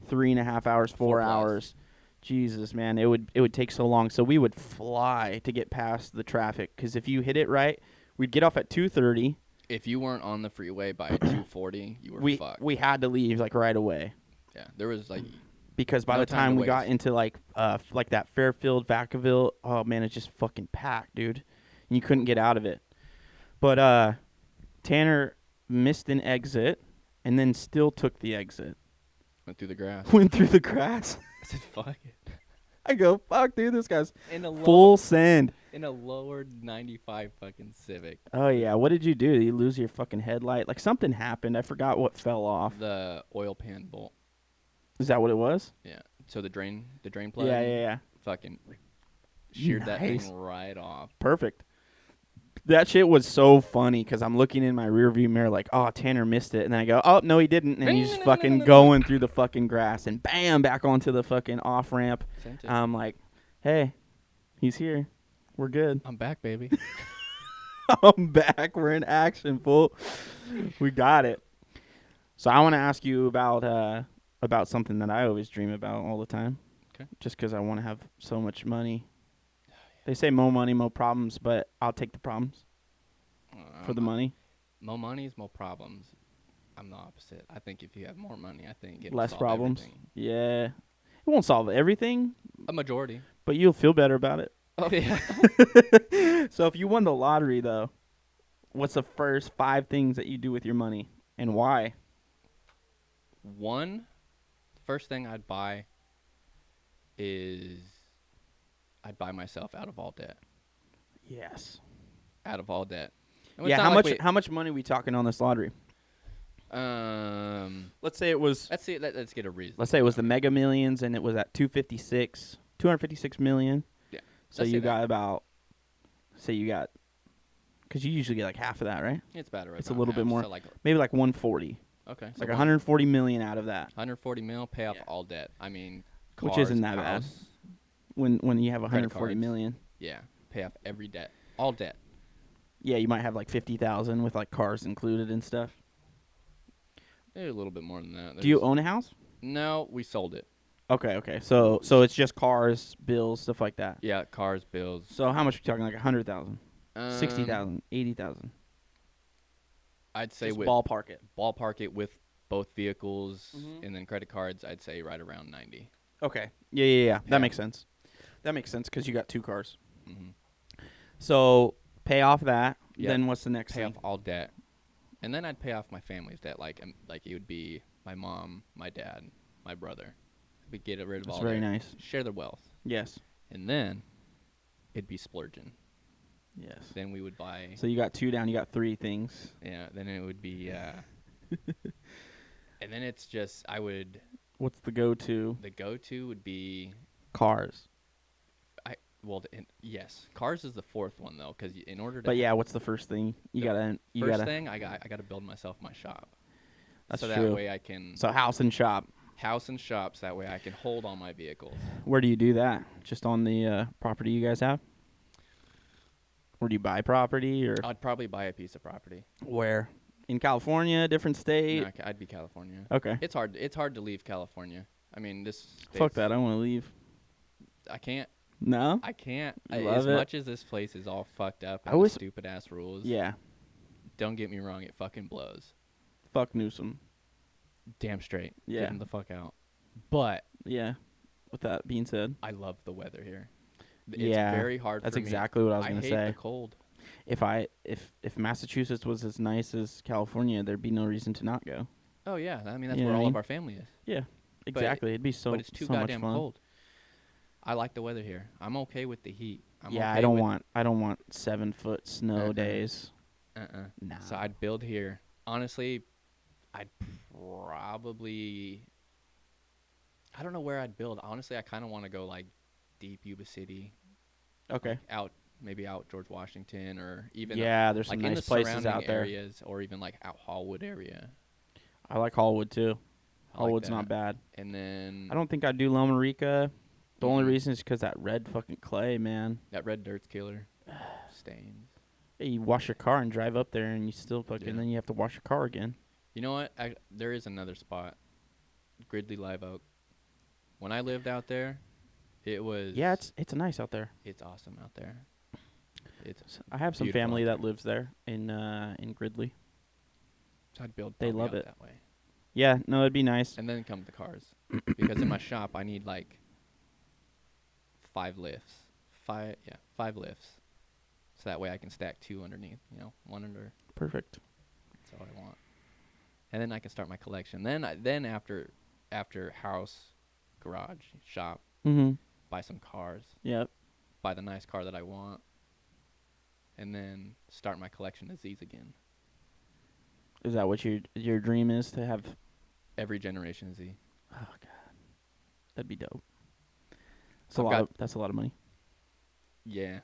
3.5 hours, 4 4+. hours. Jesus, man, it would take so long. So we would fly to get past the traffic because if you hit it right, we'd get off at 2:30. If you weren't on the freeway by 240, you were fucked. We had to leave like right away Yeah, there was like. because by No the time time to we got waste. into like that Fairfield, Vacaville, oh man, it's just fucking packed, dude. And you couldn't get out of it. But Tanner missed an exit and then still took the exit. Went through the grass. Went through the grass. I said, "Fuck it." I go, fuck, dude, this guy's In a full send. in a lower 95 fucking Civic. Oh yeah, what did you do? Did you lose your fucking headlight? Like something happened. I forgot what fell off. The oil pan bolt. Is that what it was? Yeah. So the drain plug. Yeah. Fucking sheared that Nice. thing right off. Perfect. That shit was so funny because I'm looking in my rearview mirror like, oh, Tanner missed it. And then I go, oh, no, he didn't. And he's just fucking going through the fucking grass and bam, back onto the fucking off ramp. Sent it. I'm like, hey, he's here. We're good. I'm back, baby. I'm back. We're in action, fool. We got it. So I want to ask you about something that I always dream about all the time. Okay. Just because I want to have so much money. They say more money, more problems, but I'll take the problems for the money. More money is more problems. I'm the opposite. I think if you have more money, I think it'll Less solve problems. everything. Yeah. It won't solve everything, A majority. but you'll feel better about it. Oh yeah. So if you won the lottery, though, what's the first 5 things that you do with your money and why? First thing I'd buy is I'd buy myself out of all debt. Yes. Out of all debt. And Yeah. it's How not much? like How much money are we talking on this lottery? Let's say it was. let's see. Let's get a reason. Let's say it was the Mega Millions, and it was at 256 million. Yeah. So Let's say you that. got about. Say you got. Because you usually get like half of that, right? It's better. It's a little bit more. So like Maybe like 140. okay. It's like 140 million out of that. 140 mil, pay off Yeah. all debt. I mean, Which cars, isn't that bad. house, When you have Credit 140 cards. million. Yeah, pay off every debt, all debt. Yeah, you might have like 50,000 with like cars included and stuff. Maybe a little bit more than that. Do you There's- own a house? No, we sold it. Okay. So it's just cars, bills, stuff like that. Yeah, cars, bills. So how much are we talking? Like 100,000, Um, 60,000, 80,000. I'd say Just with ballpark it. ballpark it with both vehicles Mhm. and then credit cards. I'd say right around 90. Okay. Yeah. Yeah. That makes sense. That makes sense because you got 2 cars. Mm-hmm. So pay off that. Yep. Then what's the next Pay thing? off all debt, and then I'd pay off my family's debt. Like it would be my mom, my dad, my brother. We get rid of That's all very their, nice. share their wealth, Yes. and then it'd be splurging. Yes. Then we would buy. So you got 2 down. You got 3 things. Yeah, then it would be, and then it's just What's the go-to? the go-to would be, Cars. yes, cars is the fourth one though, because in order to. But yeah, what's the first thing? You The gotta. first thing I gotta build myself my shop. That's so true. that way I can So house and shop. house and shops. That way I can hold all my vehicles. Where do you do that? Just on the property you guys have? Or do you buy property or I'd probably buy a piece of property. where? In California, different state? No, I'd be California. Okay. It's hard. It's hard to leave California. I mean, this. Fuck state's- that. I want to leave. I can't. No? I can't. You As love it? much as this place is all fucked up I and wish- stupid ass rules. Yeah. Don't get me wrong. It fucking blows. Fuck Newsom. Damn straight. Yeah. Get him the fuck out. But Yeah. With that being said, I love the weather here. It's Yeah, very hard that's for me. exactly what I was going to hate say. the cold. If Massachusetts was as nice as California, there'd be no reason to not go. Oh yeah, I mean that's You know where what I all of mean? our family is. Exactly. It'd be so but it's too so much goddamn fun. cold. I like the weather here. I'm okay with the heat. I'm Yeah, okay I don't want 7-foot snow Uh-uh. days. Nah. Nah. So I'd build here. Honestly, I'd probably. I don't know where I'd build. Honestly, I kind of want to go like deep Yuba City, Okay. maybe out George Washington, or even Yeah, there's like some in nice the places surrounding out there. areas, or even like out Hallwood area. I like Hallwood too. I like Hallwood's not that. bad. And then I don't think I'd do Loma Rica. The only Mhm. reason is because that red fucking clay, man. that red dirt's killer. Stains. Hey, you wash your car and drive up there, and you still fucking Yeah. then you have to wash your car again. You know what? There is another spot, Gridley Live Oak. When I lived out there, it was Yeah, it's nice out there. it's awesome out there. It's I have some beautiful family out that lives there in Gridley. so I'd build They probably love out it. that way. Yeah, no, it'd be nice. And then come the cars. Because in my shop I need like 5 lifts. 5 lifts. So that way I can stack 2 underneath, one under. Perfect. That's all I want. And then I can start my collection. Then after house, garage, shop, Mm-hmm. buy some cars, Yep. buy the nice car that I want, and then start my collection of Z's again. Is that what your dream is to have? Every generation Z. Oh god, that'd be dope. I've got- That's a lot of money. Yeah.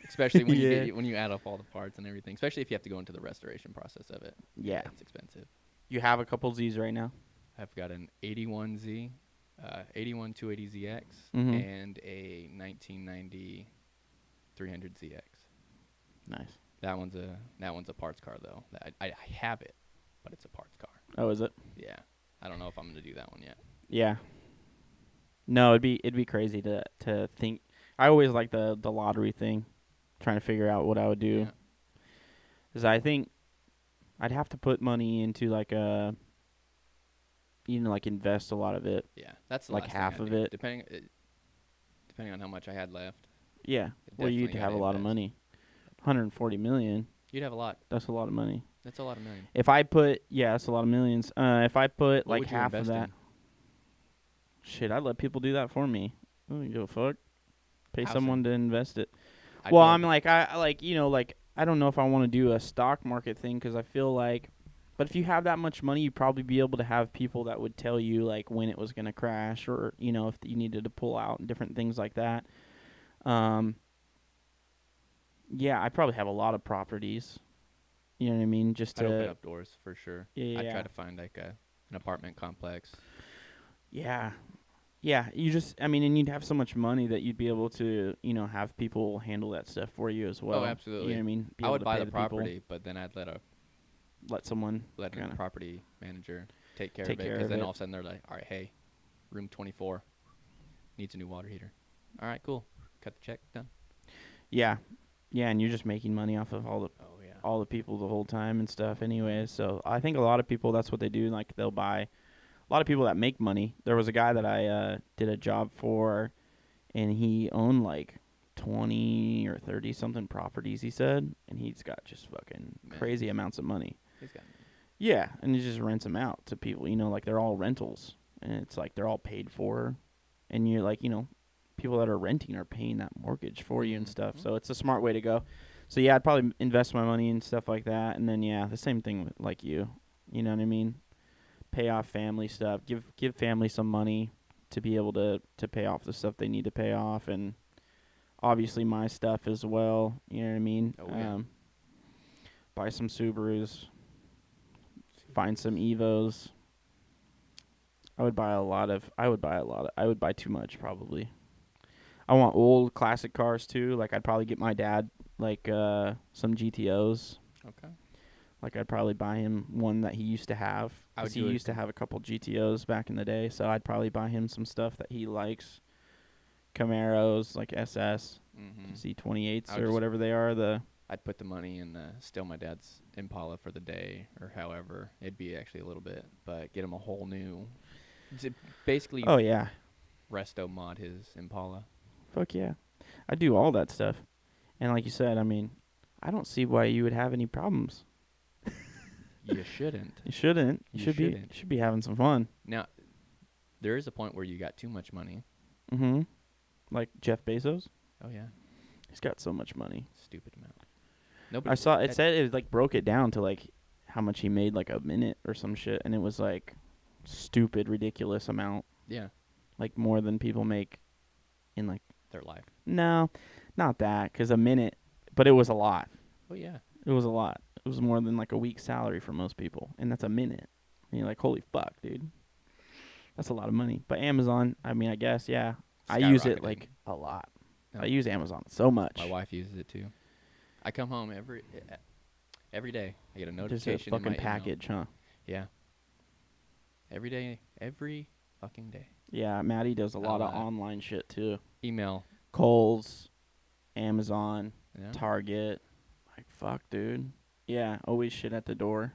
especially when Yeah. you add up all the parts and everything. Especially if you have to go into the restoration process of it. Yeah. It's expensive. You have a couple Z's right now? I've got an 81Z, 81 280ZX, Mm-hmm. and a 1990 300ZX. Nice. That one's a parts car though. I have it, but it's a parts car. Oh, is it? Yeah, I don't know if I'm gonna do that one yet. Yeah. No, it'd be crazy to think. I always like the lottery thing, trying to figure out what I would do. Yeah. Because I think I'd have to put money into like like invest a lot of it. Yeah, that's the Like last half thing I'd of do. it. Depending on how much I had left. Yeah. Well, you'd Definitely have a gotta lot of invest. money. 140 million. You'd have a lot. That's a lot of money. That's a lot of million. If I put, yeah, that's a lot of millions. If I put What like would you half of invest that, in? shit, I'd let people do that for me. I don't give a fuck. Pay Housing. someone to invest it. I'd Well, go- I'm like, I like, like I don't know if I want to do a stock market thing because I feel like, but if you have that much money, you'd probably be able to have people that would tell you like when it was gonna crash or if you needed to pull out and different things like that. Yeah, I probably have a lot of properties. You know what I mean? Just I'd open to up doors for sure. yeah, I'd try to find like an apartment complex. yeah. Yeah, and you'd have so much money that you'd be able to, have people handle that stuff for you as well. Absolutely. You know what I mean? Be I able would to buy pay the people, property, but then I'd let someone a kinda property manager take care Take of it. care Because of then it. all of a sudden they're like, all right, hey, room 24 needs a new water heater. All right, cool. Cut the check, done. Yeah. Yeah, and you're just making money off of Oh yeah. all the people the whole time and stuff anyways. So I think a lot of people, that's what they do. Like they'll buy a lot of people that make money. There was a guy that I did a job for, and he owned like 20 or 30 something properties, he said, and he's got just fucking Man. crazy amounts of money. He's got Yeah, and he just rents them out to people, like they're all rentals, and it's like they're all paid for, and you're like, people that are renting are paying that mortgage for you and stuff. Mhm. So it's a smart way to go. So yeah, I'd probably invest my money in stuff like that, and then yeah, the same thing with like you. You know what I mean? Pay off family stuff. Give family some money to be able to pay off the stuff they need to pay off, and obviously my stuff as well. You know what I mean? Oh, yeah. Buy some Subarus. Find some Evos. I would buy too much probably. I want old classic cars too. Like I'd probably get my dad like some GTOs. Okay. Like I'd probably buy him one that he used to have. I would 'Cause he do it used to too. have a couple GTOs back in the day, so I'd probably buy him some stuff that he likes. Camaros, like SS, Mm-hmm. C28s I would or just- whatever they are. I'd put the money in steal my dad's Impala for the day, or however it'd be actually a little bit, but get him a whole new. Basically, Oh yeah, resto mod his Impala. fuck yeah, I do all that stuff, and like you said, I mean, I don't see why you would have any problems. You shouldn't. You shouldn't. You You shouldn't. should be having some fun. Now, there is a point where you got too much money. Mm-hmm. Like Jeff Bezos, Oh yeah, he's got so much money. stupid amount. Nobody. I saw it said it like broke it down to like how much he made like a minute or some shit, and it was like stupid, ridiculous amount, Yeah, like more than people make in like their life. no, not that, 'cause a minute, but it was a lot. Oh yeah. It was a lot. It was more than like a week's salary for most people, and that's a minute. And you're like, holy fuck, dude, that's a lot of money. But Amazon, I mean, I guess yeah, I use it Skyrocketed. like a lot. Yeah. I use Amazon so much. My wife uses it too. I come home every day. I get a Just a notification in my fucking email. package, huh? Yeah. Every day, every fucking day. Yeah, Maddie does a lot of lot. online shit too. Email. Kohl's, Amazon, Yeah. Target. Like, fuck, dude. Yeah, always shit at the door.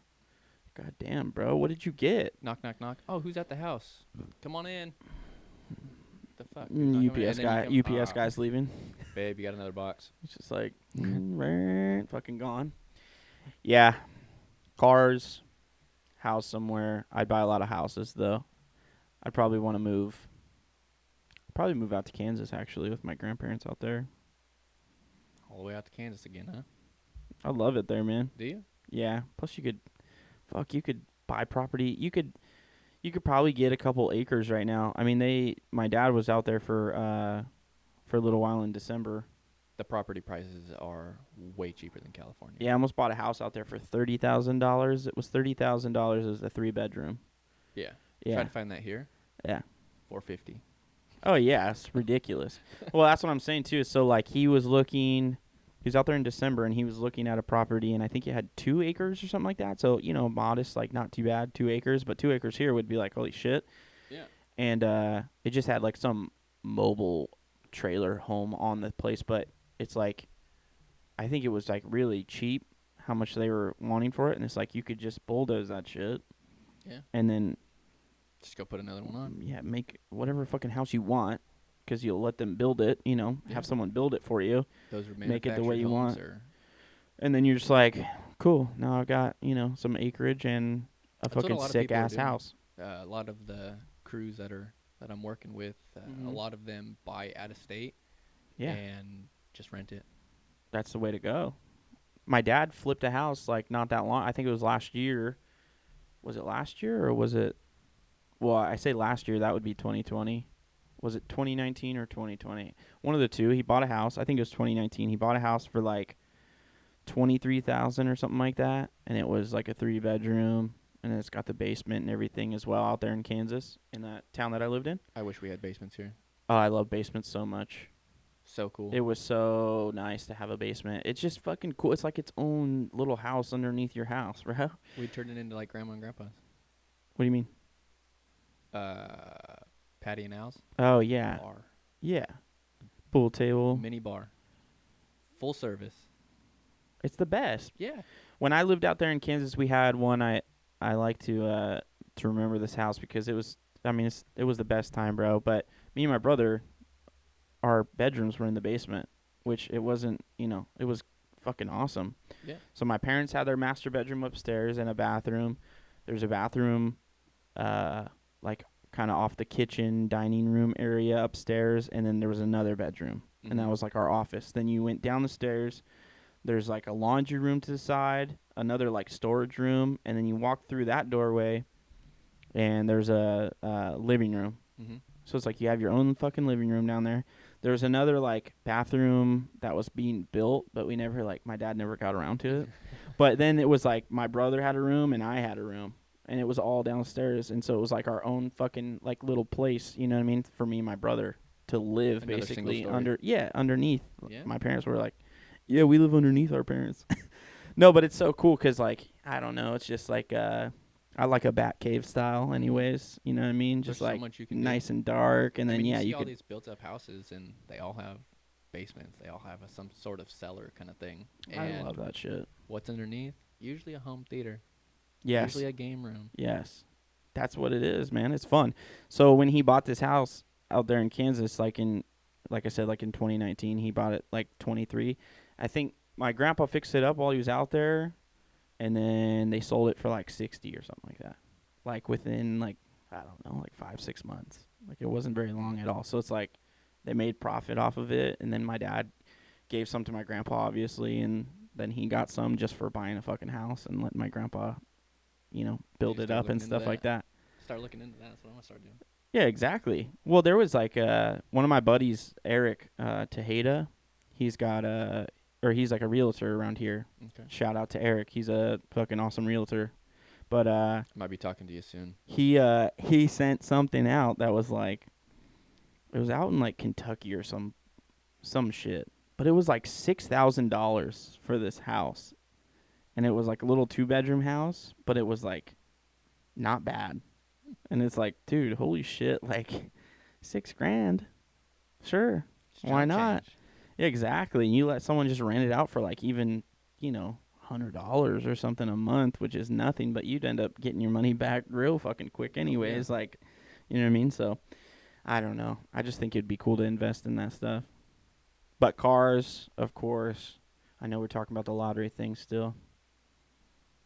God damn, bro. What did you get? Knock, knock, knock. Oh, who's at the house? Come on in. The fuck? Who's not coming in? UPS And then guy. you come- UPS guy's leaving. Babe, you got another box. It's just like, fucking gone. Yeah. Cars. House somewhere. I'd buy a lot of houses, though. I'd probably want to move. Probably move out to Kansas, actually, with my grandparents out there. All the way out to Kansas again, huh? I love it there, man. Do you? Yeah. Plus, you could buy property. You could probably get a couple acres right now. I mean, my dad was out there for a little while in December, The property prices are way cheaper than California. Yeah, I almost bought a house out there for $30,000. It was $30,000 as a 3-bedroom. Yeah. Yeah. Try to find that here. Yeah. $450. Oh yeah, it's ridiculous. Well, that's what I'm saying too. So like he was out there in December and he was looking at a property and I think it had 2 acres or something like that. So, modest, like not too bad, 2 acres, but 2 acres here would be like, holy shit. Yeah. And it just had like some mobile trailer home on the place, but it's like, I think it was like really cheap how much they were wanting for it. And it's like, you could just bulldoze that shit. Yeah. And then, Just go put another one on. yeah, make whatever fucking house you want. Because you'll let them build it, Yeah. have someone build it for you. Those are Make it the way manufactured you homes want. or- And then you're just like, cool, now I've got, some acreage and a That's what a fucking lot of sick people are ass doing. house. A lot of the crews that I'm working with, Mhm. a lot of them buy out of state Yeah, and just rent it. that's the way to go. My dad flipped a house like not that long. I think it was last year. Was it last year or was it? Well, I say last year. That would be 2020. Was it 2019 or 2020? One of the two. He bought a house. I think it was 2019. He bought a house for like 23,000 or something like that, and it was like a 3-bedroom, and it's got the basement and everything as well out there in Kansas, in that town that I lived in. I wish we had basements here. Oh, I love basements so much. So cool. It was so nice to have a basement. It's just fucking cool. It's like its own little house underneath your house, bro. We turned it into like grandma and grandpa's. What do you mean? Patty and Al's Oh, yeah. bar. Yeah. Pool table. Mini bar. Full service. It's the best. Yeah. When I lived out there in Kansas, we had one. I like to remember this house because it was the best time, bro. But me and my brother, our bedrooms were in the basement, which it wasn't, it was fucking awesome. Yeah. So my parents had their master bedroom upstairs and a bathroom. There's a bathroom like kind of off the kitchen dining room area upstairs, and then there was another bedroom, and that Mhm. was like our office. Then you went down the stairs. There's like a laundry room to the side, another like storage room, and then you walk through that doorway, and there's a living room. Mhm. So it's like you have your own fucking living room down there. There's another like bathroom that was being built, but my dad never got around to it. But then it was like my brother had a room and I had a room, and it was all downstairs, and so it was like our own fucking like little place, you know what I mean, for me and my brother to live. Another single Basically story. underneath. Yeah. My parents were like, yeah, we live underneath our parents. No, but it's so cool because, like, I don't know. It's just like I like a bat cave style anyways. You know what I mean? There's Just so like much you can do. nice and dark. And I then, mean, yeah, you see you all could. these built-up houses, and they all have basements. They all have some sort of cellar kind of thing. I And love that shit. what's underneath? Usually a home theater. Yes. Usually a game room. Yes. That's what it is, man. It's fun. So when he bought this house out there in Kansas, like I said, like in 2019, he bought it like 23. I think my grandpa fixed it up while he was out there, and then they sold it for like 60 or something like that. Like within like, I don't know, like 5-6 months. Like it wasn't very long at all. So it's like they made profit off of it, and then my dad gave some to my grandpa, obviously, and then he got some just for buying a fucking house and letting my grandpa, build You it start up and looking into stuff like that. Start looking into that. That's what I'm going to start doing. Yeah, exactly. Well, there was like one of my buddies, Eric Tejeda. He's got he's like a realtor around here. Okay. Shout out to Eric. He's a fucking awesome realtor. But I might be talking to you soon. he sent something out that was like, it was out in like Kentucky or some shit. But it was like $6,000 for this house, and it was like a little 2-bedroom house, but it was like not bad. And it's like, dude, holy shit, like $6,000. Sure. It's Why chump not? change. Yeah, exactly. And you let someone just rent it out for like even, $100 or something a month, which is nothing, but you'd end up getting your money back real fucking quick anyways. Like, you know what I mean? So I don't know. I just think it'd be cool to invest in that stuff. But cars, of course. I know we're talking about the lottery thing still.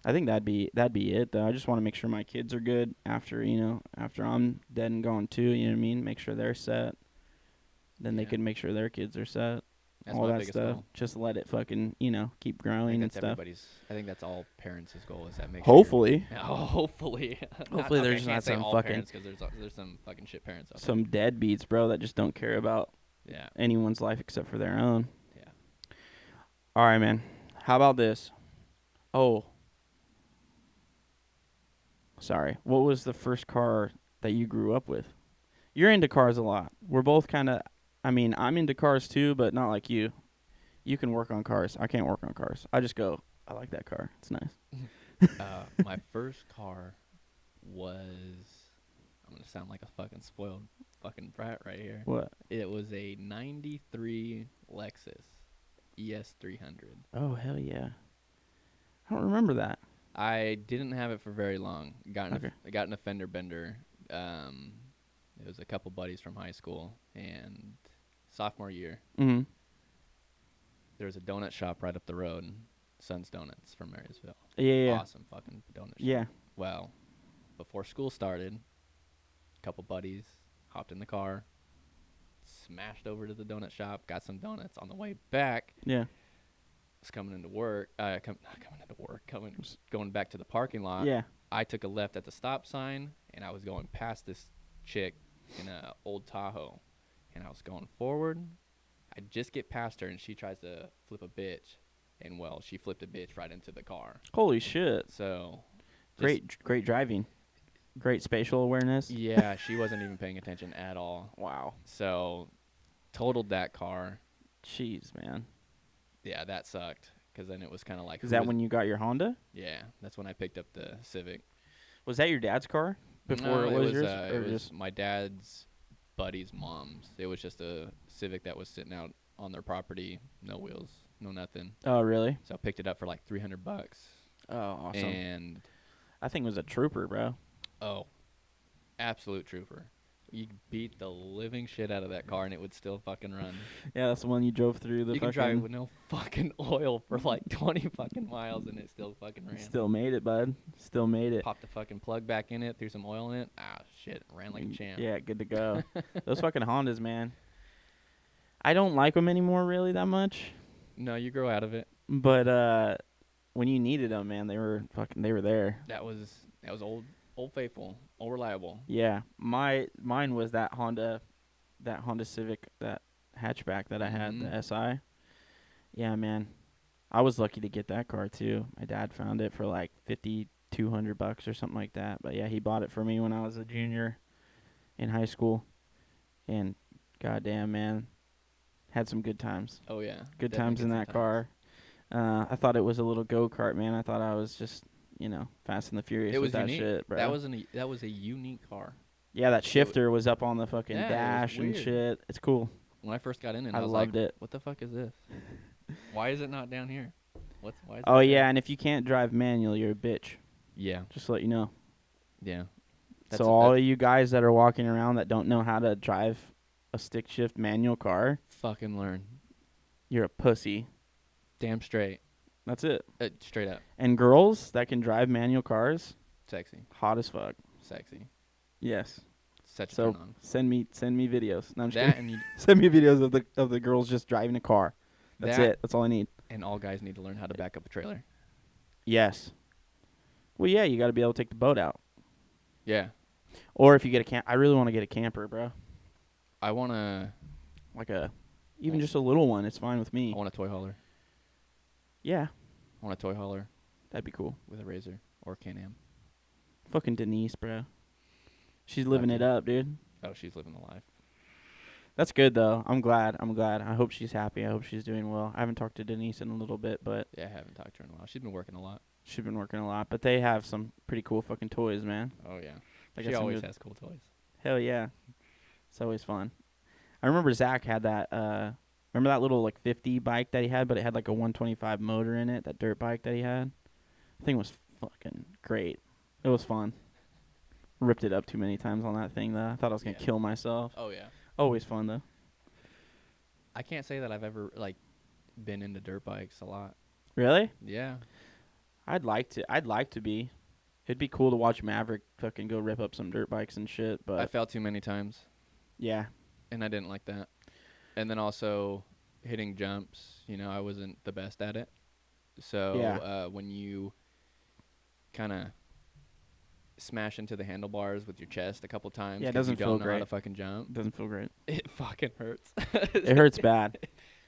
I think that'd be it though. I just want to make sure my kids are good after I'm dead and gone too, you know what I mean? Make sure they're set. Then they Yeah. can make sure their kids are set. That's all my that biggest stuff. goal. Just let it fucking, keep I think growing and that's stuff. everybody's. I think that's all parents' goal is that make Hopefully. Sure hopefully. Hopefully okay, there's I can't not say some all fucking- parents because there's some fucking shit parents out Some deadbeats, bro, that just don't care about there. Yeah. anyone's life except for their own. Yeah. All right, man. How about this? Oh, sorry. What was the first car that you grew up with? You're into cars a lot. We're both kind of. I mean, I'm into cars too, but not like you. You can work on cars. I can't work on cars. I just go, I like that car. It's nice. My first car was, I'm gonna sound like a fucking spoiled fucking brat right here. What? It was a '93 Lexus ES300. Oh, hell yeah. I don't remember that. I didn't have it for very long. Okay. I got in a fender bender. It was a couple buddies from high school, and sophomore year, Mm-hmm. there was a donut shop right up the road, Sun's Donuts from Marysville. Yeah. Awesome fucking donut shop. Yeah. Well, before school started, a couple buddies hopped in the car, smashed over to the donut shop, got some donuts. On the way back, Yeah. was coming into work, going back to the parking lot. Yeah. I took a left at the stop sign, and I was going past this chick in a old Tahoe, and I was going forward. I just get past her, and she tries to flip a bitch, and well, she flipped a bitch right into the car. Holy shit. So Great driving. Great spatial awareness. yeah, she wasn't even paying attention at all. Wow. So totaled that car. Jeez, man. Yeah, that sucked, because then it was kind of like, Is that when you got your Honda? Yeah, that's when I picked up the Civic. Was that your dad's car before No, it was yours? It Or was just my dad's buddy's mom's. It was just a Civic that was sitting out on their property, no wheels, no nothing. Oh, really? So I picked it up for like $300, Oh, awesome. and I think it was a trooper, bro. oh, absolute trooper. You could beat the living shit out of that car, and it would still fucking run. Yeah, that's the one you drove through the You can fucking... drive with no fucking oil for like 20 fucking miles, and it still fucking ran. Still made it, bud. Still made it. Popped the fucking plug back in it, threw some oil in it. Ah, shit, ran like a champ. Yeah, good to go. Those fucking Hondas, man. I don't like them anymore really that much. No, you grow out of it. But when you needed them, man, they were there. That was old faithful, old reliable. Yeah, mine was that Honda Civic, that hatchback that I had, the SI. Yeah, man, I was lucky to get that car too. My dad found it for like $5,200 or something like that. But yeah, he bought it for me when I was a junior in high school, and goddamn, man, had some good times. Oh yeah, Good definitely times in good that times. car. I thought it was a little go-kart, man. I thought I was just, Fast and the Furious It with was that unique. shit, bro. That was a unique car. Yeah, that shifter was up on the fucking Yeah, it was dash and weird. shit. It's cool. When I first got in it, I I was loved like, it. "What the fuck is this? Why is it not down here? Why is Oh, it yeah, down-" and if you can't drive manual, you're a bitch. Yeah, Just to let you know. yeah. So all of you guys that are walking around that don't know how to drive a stick shift manual car, fucking learn. you're a pussy. Damn straight. That's it. Straight up. And girls that can drive manual cars, Sexy. hot as fuck. Sexy. Yes. Such a So turn on. send me videos. No, I'm just That kidding. and you, Send me videos of the girls just driving a car. That's That- it. That's all I need. and all guys need to learn how to back up a trailer. Yes. Well, yeah, you got to be able to take the boat out. Yeah. Or if you get I really want to get a camper, bro. I wanna Like even just a little one. It's fine with me. I want a toy hauler. Yeah, I want a toy hauler that'd be cool. with a Razor or Can-Am. Fucking Denise, bro. She's living it up, dude. Oh, she's living the life. That's good though. I'm glad. I hope she's happy. I hope she's doing well. I haven't talked to Denise in a little bit, but Yeah, I haven't talked to her in a while. She's been working a lot. she's been working a lot. But they have some pretty cool fucking toys, man. Oh yeah. They She got some always good- has cool toys. Hell yeah. It's always fun. I remember Zach had that remember that little like 50 bike that he had, but it had like a 125 motor in it, that dirt bike that he had? I think it was fucking great. It was fun. Ripped it up too many times on that thing though. I thought I was going to Yeah. kill myself. Oh yeah. Always fun though. I can't say that I've ever been into dirt bikes a lot. Really? Yeah. I'd like to be. It'd be cool to watch Maverick fucking go rip up some dirt bikes and shit, but I fell too many times, yeah. and I didn't like that. And then also hitting jumps, I wasn't the best at it. So Yeah. when you kind of smash into the handlebars with your chest a couple times, Yeah, it 'cause doesn't you feel don't know how great. to fucking jump, It doesn't feel great. it fucking hurts. It hurts bad.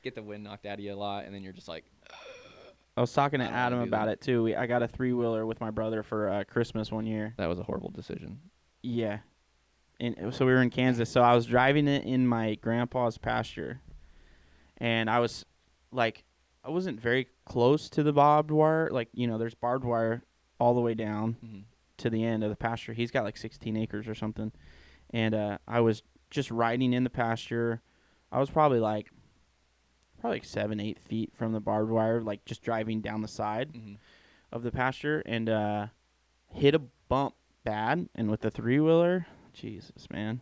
get the wind knocked out of you a lot, and then you're just like, I was talking to I don't wanna Adam do about that. it too. I got a 3-wheeler with my brother for Christmas one year. that was a horrible decision. Yeah. And so we were in Kansas. So I was driving it in my grandpa's pasture, and I was like, I wasn't very close to the barbed wire. Like, there's barbed wire all the way down Mm-hmm. to the end of the pasture. He's got like 16 acres or something. And I was just riding in the pasture. I was probably like 7-8 feet from the barbed wire, like just driving down the side Mm-hmm. of the pasture, and hit a bump bad. And with the 3-wheeler, Jesus, man,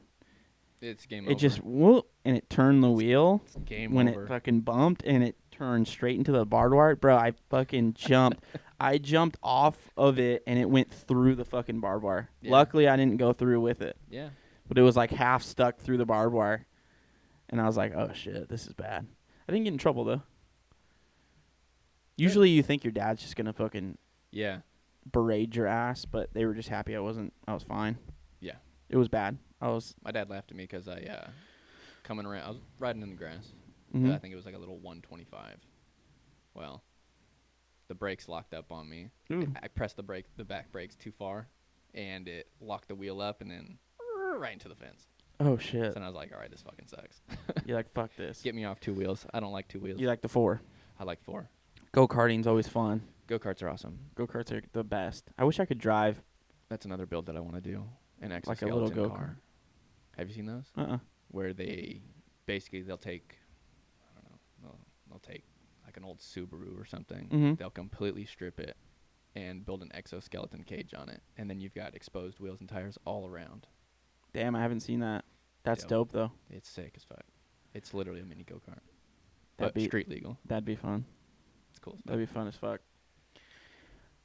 It's game it over. just whoop, and it turned the It's wheel It's game when over. it fucking bumped, and it turned straight into the barbed wire. Bro, I fucking jumped. I jumped off of it, and it went through the fucking barbed wire. Yeah. Luckily, I didn't go through with it, Yeah. but it was like half stuck through the barbed wire. And I was like, oh, shit, this is bad. I didn't get in trouble, though. Usually you think your dad's just going to fucking Yeah. berate your ass, but they were just happy I was fine. Yeah. It was bad. I was, My dad laughed at me because I coming around. I was riding in the grass. mhm. I think it was like a little 125. Well, the brakes locked up on me. Ooh. I pressed the back brakes too far, and it locked the wheel up and then right into the fence. Oh, So shit. then I was like, all right, this fucking sucks. You're like, fuck this. Get me off 2 wheels. I don't like 2 wheels. You like the 4. I like 4. Go-karting's always fun. Go-karts are awesome. Go-karts are the best. I wish I could drive. That's another build that I want to do. An Like a little exoskeleton go-kart. car. Have you seen those? Uh-uh. Where they they'll take, I don't know, they'll take like an old Subaru or something. Mhm. They'll completely strip it and build an exoskeleton cage on it, and then you've got exposed wheels and tires all around. Damn, I haven't seen that. That's Yep. dope, though. It's sick as fuck. It's literally a mini go-kart, That'd but be street legal. that'd be fun. It's cool stuff. That'd be fun as fuck.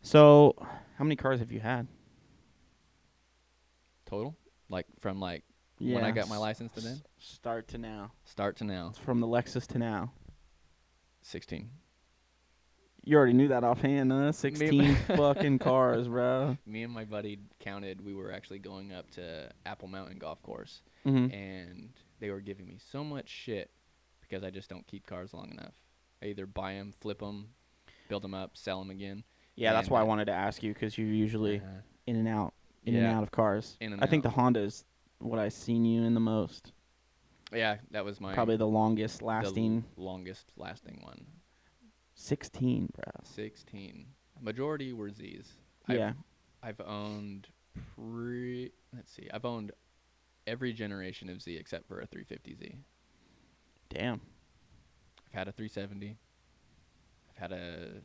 So, how many cars have you had? Total, like from like when I got my license to then, Start to now. start to now, From the Lexus to now. 16. You already knew that offhand, huh? 16 fucking cars, bro. Me and my buddy counted. We were actually going up to Apple Mountain Golf Course, Mm-hmm. and they were giving me so much shit because I just don't keep cars long enough. I either buy them, flip them, build them up, sell them again. Yeah, that's and, why I wanted to ask you, because you're usually in and out Yeah. of cars. In and I think out. the Honda is what I've seen you in the most. Yeah, that was my Probably the longest the lasting. longest lasting one. 16, bro. 16. Majority were Z's. Yeah. I've owned I've owned every generation of Z except for a 350Z. Damn. I've had a 370. I've had a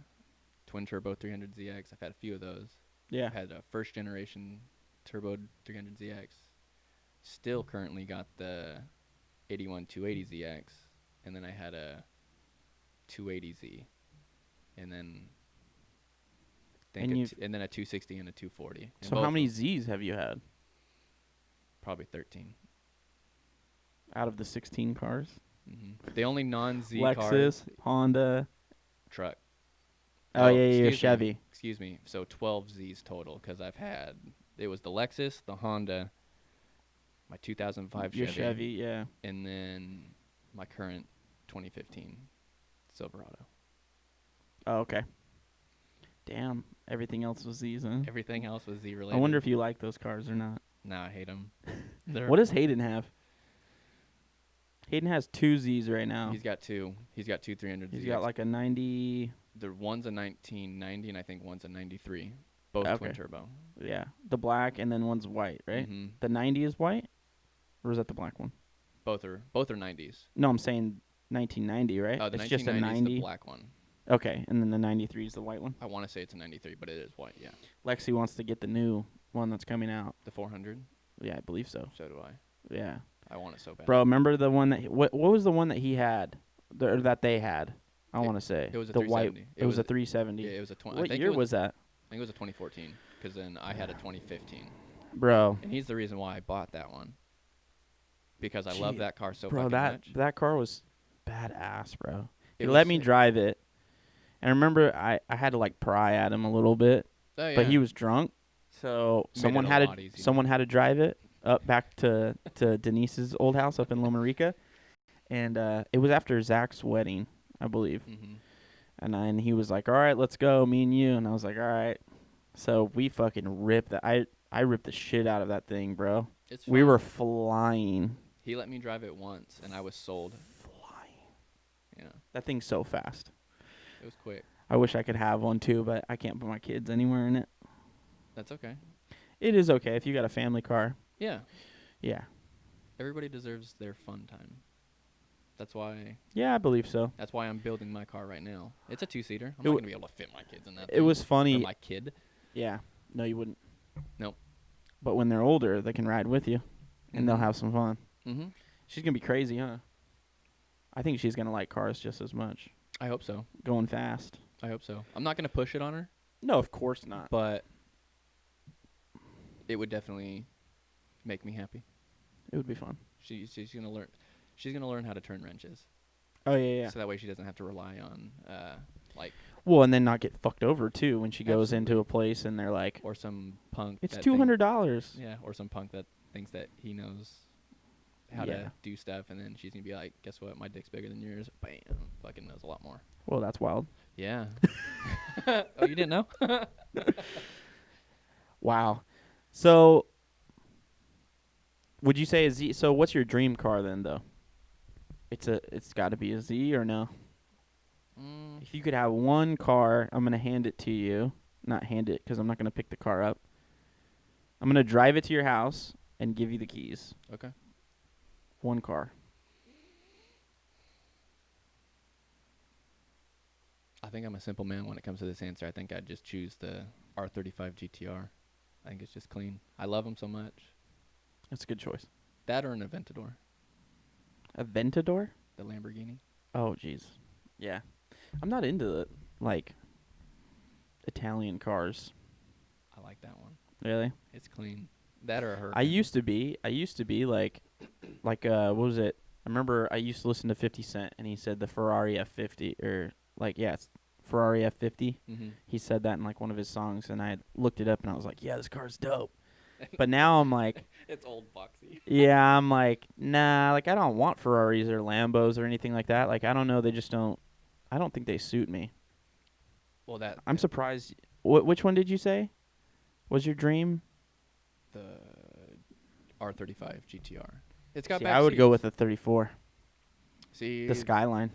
twin turbo 300ZX. I've had a few of those. Yeah. I've had a first generation turbo 300ZX. Still currently got the 81 280ZX, and then I had a 280Z, and then And and then a 260 and a 240. And So both how of many them, Z's have you had Probably 13. out of the 16 cars? The only non-Z Lexus, cars Honda. truck. Oh, yeah, excuse me, Chevy. Excuse me. So 12 Z's total, because I've had it was the Lexus, the Honda, my 2005 Your Chevy, yeah. and then my current 2015 Silverado. Oh, okay. Damn. Everything else was Z's, huh? Everything else was Z related. I wonder if you like those cars or not. Nah, I hate them. What does Hayden have? Hayden has 2 Z's right now. He's got two. He's got two 300. He's got like a 90. The one's a 1990 and I think one's a 93. Both Okay. twin turbo. Yeah, the black, and then one's white, right? Mhm. The 90 is white, or is that the black one? Both are 90s. No, I'm saying 1990, right? Oh, the it's just a 1990 is 90. the black one. Okay, and then the 93 is the white one. I want to say it's a 93, but it is white. Yeah, Lexi wants to get the new one that's coming out. the 400. Yeah, I believe so. So do I. Yeah, I want it so bad. bro, remember the one that what was the one that he had, or that they had? I want to say it was a the white. 370. It was a 370. Yeah, it was a 20. What year was that, I think it was a 2014, because then I had a 2015, bro? and he's the reason why I bought that one. Because I Gee, love that car so Bro, fucking much. that car was badass, bro. He It was let me sick. drive it, and I remember I had to like pry at him a little bit, Oh, yeah. but he was drunk, so Made someone it a had lot to easier. someone had to drive it up back to Denise's old house up in Loma Rica, and it was after Zach's wedding, I believe. Mm-hmm. And then he was like, "All right, let's go, me and you." And I was like, "All right." So we fucking ripped that. I ripped the shit out of that thing, bro. It's We fun. were flying. He let me drive it once, and I was sold. Flying. Yeah, That thing's so fast. it was quick. I wish I could have one too, but I can't put my kids anywhere in it. That's okay. It is okay if you got a family car. Yeah, Yeah. everybody deserves their fun time. That's why. Yeah, I believe so. That's why I'm building my car right now. It's a 2-seater. I'm It not w- gonna be able to fit my kids in that. It thing. was Or funny. my kid. Yeah. No, you wouldn't. Nope. But when they're older, they can ride with you, and they'll have some fun. Mm-hmm. She's gonna be crazy, huh? I think she's gonna like cars just as much. I hope so. Going fast. I hope so. I'm not gonna push it on her, No, of course not. but it would definitely make me happy. It would be fun. She's gonna learn. She's gonna learn how to turn wrenches. Oh yeah. So that way she doesn't have to rely on like Well, and then not get fucked over too when she goes into Absolutely. a place and they're like, or some punk. "It's that $200." Yeah, or some punk that thinks that he knows how Yeah. to do stuff, and then she's gonna be like, "Guess what? My dick's bigger than yours." Bam! Fucking knows a lot more. Well, that's wild. Yeah. Oh, you didn't know? Wow. So, would you say a Z? So, what's your dream car then, though? It's got to be a Z or no? If you could have one car, I'm gonna hand it to you. Not hand it, because I'm not gonna pick the car up. I'm gonna drive it to your house and give you the keys. Okay. One car. I think I'm a simple man when it comes to this answer. I think I'd just choose the R35 GTR. I think it's just clean. I love them so much. That's a good choice. That or an Aventador, Aventador? the Lamborghini. Oh, jeez. Yeah. I'm not into the, like, Italian cars. I like that one. Really? It's clean. That or a Huracan. I used to be like what was it? I remember I used to listen to 50 Cent and he said the Ferrari F50 or like it's Ferrari F50. Mm-hmm. He said that in like one of his songs and I looked it up and I was like, yeah, this car's dope. But now I'm like, It's old boxy. yeah, I'm like, nah, like I don't want Ferraris or Lambos or anything like that. Like I don't know, I don't think they suit me. Well, that I'm surprised. Which one did you say was your dream? the R35 GTR. It's got See, back I would seats. go with the 34, See, the Skyline.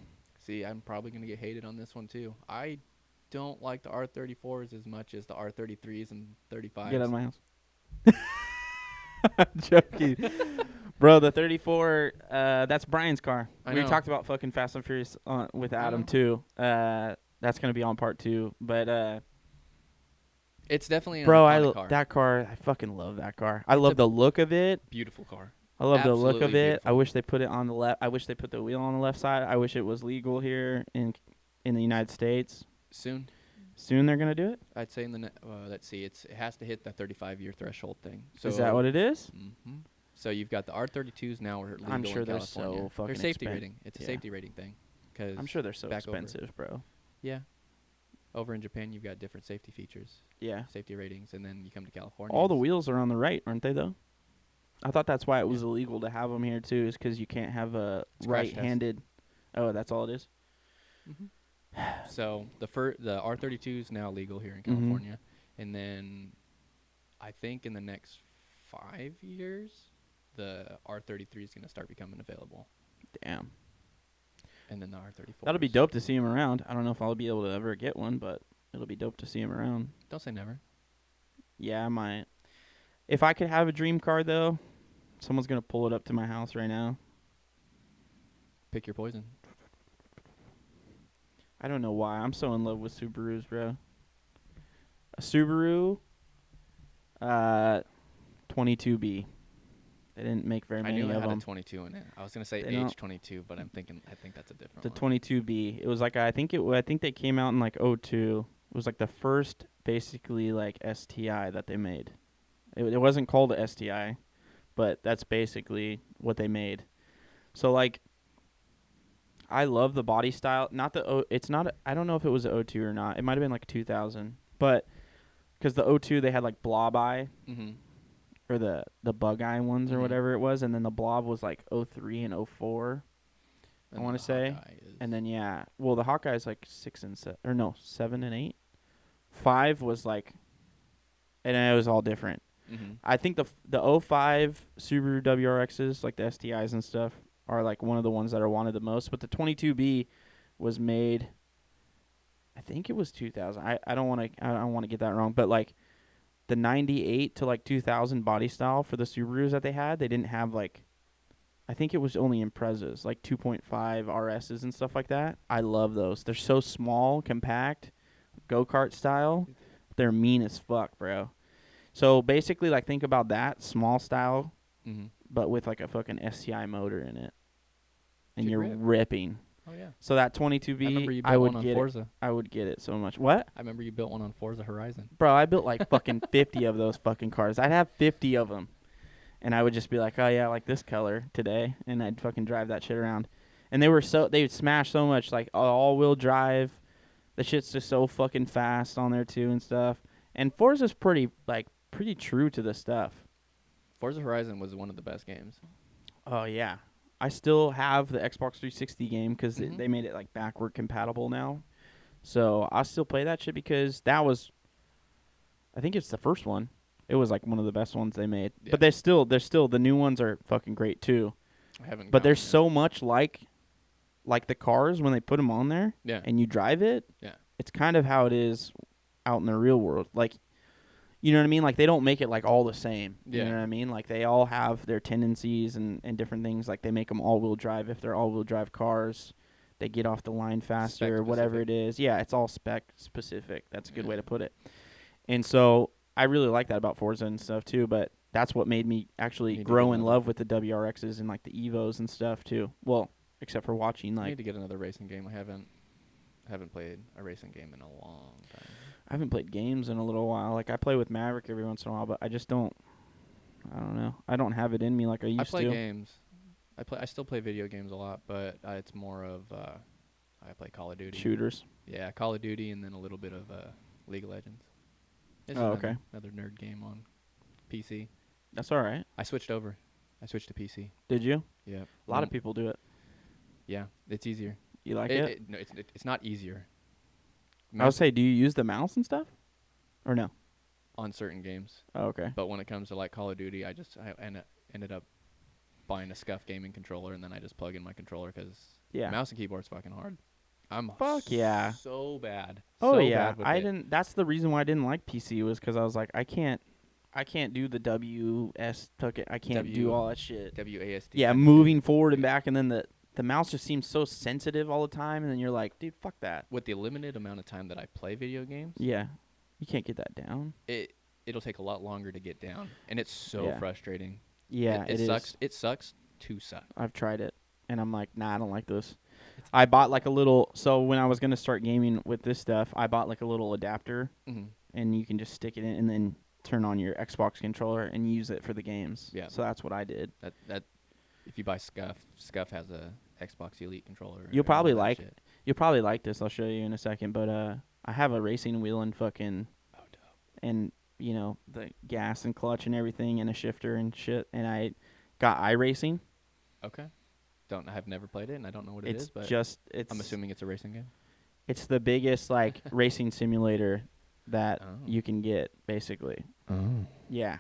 See, I'm probably gonna get hated on this one too. I don't like the R34s as much as the R33s and 35s. Get out of my house. I'm joking. Bro, the 34, that's Brian's car. I We know. talked about fucking Fast and Furious with Adam, know. too. That's going to be on part 2. But, It's definitely an bro, iconic car. that car, I fucking love that car. I love the look of it. Beautiful car. I love the look of Absolutely it. beautiful. I wish they put it on the left. I wish they put the wheel on the left side. I wish it was legal here in the United States. Soon, Soon they're going to do it? I'd say in the let's see, it has to hit the 35-year threshold thing. So Is that what it is? Mm-hmm. So you've got the R32s now are legal I'm sure in they're California. so fucking They're safety expen- rating. It's a yeah. safety rating thing. Cause I'm sure they're so back over. expensive, bro. Yeah. Over in Japan, you've got different safety features, Yeah. safety ratings, and then you come to California. All the it's- wheels are on the right, aren't they, though? I thought that's why it was illegal to have them here, too, is because you can't have a It's crash test. right-handed. Oh, that's all it is? Mhm. So the R32 is now legal here in Mhm. California, and then I think in the next 5 years, the R33 is going to start becoming available, Damn. and then the R34. That'll be dope to see him around. I don't know if I'll be able to ever get one, but it'll be dope to see him around. Don't say never. Yeah, I might. If I could have a dream car, though, someone's going to pull it up to my house right now. Pick your poison. I don't know why. I'm so in love with Subarus, bro. A Subaru 22B. They didn't make very I many knew it of had them. a 22 in it. I was going to say They don't- H22, but I think that's a different The one. 22B. It was like I think they came out in like '02. It was like the first basically like STI that they made. It wasn't called a STI, but that's basically what they made. So like I love the body style. Not the it's not I don't know if it was a '02 or not. It might have been like 2000. But cuz the '02 they had like blob eye Mm-hmm. or the bug eye ones or Mhm. whatever it was, and then the blob was like '03 and '04. I want to say. And then well, the Hawkeye is like 6 and 7, or no, 7 and 8. 5 was like, and it was all different. Mm-hmm. I think the 05 Subaru WRXs, like the STIs and stuff, are like one of the ones that are wanted the most. But the 22B was made, I think it was 2000. I don't want to get that wrong, but like the 98 to like 2000 body style for the Subarus that they had, they didn't have like, I think it was only Imprezas, like 2.5 RSs and stuff like that. I love those. They're so small, compact, go-kart style. They're mean as fuck, bro. So basically, like, think about that, small style, but with like a fucking STI motor in it. And you're ripping. Oh, yeah. So that 22B, I would get it. I would get it so much. What? I remember you built one on Forza Horizon. Bro, I built like fucking 50 of those fucking cars. I'd have 50 of them. And I would just be like, oh, yeah, I like this color today. And I'd fucking drive that shit around. And they would smash so much, like all-wheel drive. The shit's just so fucking fast on there, too, and stuff. And Forza's pretty true to the stuff. Forza Horizon was one of the best games. Oh, yeah. I still have the Xbox 360 game because they made it, like, backward compatible now. So I still play that shit because that was, I think it's the first one. It was like one of the best ones they made. Yeah. But they're still the new ones are fucking great too. But they're so much like the cars when they put them on there. Yeah. And you drive it. Yeah. It's kind of how it is out in the real world. Like, you know what I mean? Like they don't make it like all the same. Yeah. You know what I mean? Like they all have their tendencies and different things. Like they make them all-wheel drive if they're all-wheel drive cars. They get off the line faster or whatever it is. Yeah, it's all spec specific. That's a good way to put it. And so I really like that about Forza and stuff too, but that's what made me actually grow in love with the WRXs and like the Evos and stuff too. Well, except for watching like. I need to get another racing game. I haven't played a racing game in a long time. I haven't played games in a little while. Like I play with Maverick every once in a while, but I just don't. I don't know. I don't have it in me like I used to. I play games. I still play video games a lot, but it's more of I play Call of Duty. Shooters. Yeah, Call of Duty, and then a little bit of League of Legends. Okay. Another nerd game on PC. That's all right. I switched over. I switched to PC. Did you? Yeah. A lot of people do it. Yeah, it's easier. You like it? No, it's not easier. I would say, do you use the mouse and stuff, or no? On certain games. Oh, okay. But when it comes to like Call of Duty, I ended up buying a SCUF gaming controller, and then I just plug in my controller because mouse and keyboard's fucking hard. I'm so bad. Oh so yeah, bad with I didn't. That's the reason why I didn't like PC was because I was like, I can't do the WS. I can't do all that shit. WASD. Yeah, moving forward and back, and then the mouse just seems so sensitive all the time, and then you're like, dude, fuck that. With the limited amount of time that I play video games, yeah, you can't get that down. It'll take a lot longer to get down, and it's so frustrating. Yeah, it sucks. It sucks to suck. I've tried it, and I'm like, nah, I don't like this. I bought like a little. So when I was gonna start gaming with this stuff, I bought like a little adapter, and you can just stick it in and then turn on your Xbox controller and use it for the games. Yeah. So that's what I did. That if you buy SCUF has a Xbox Elite controller. You'll probably like this. I'll show you in a second. But I have a racing wheel and fucking and you know the gas and clutch and everything and a shifter and shit. And I got iRacing. Okay. I've never played it, and I don't know what it is, but I'm assuming it's a racing game. It's the biggest like racing simulator that you can get, basically. Oh. Yeah.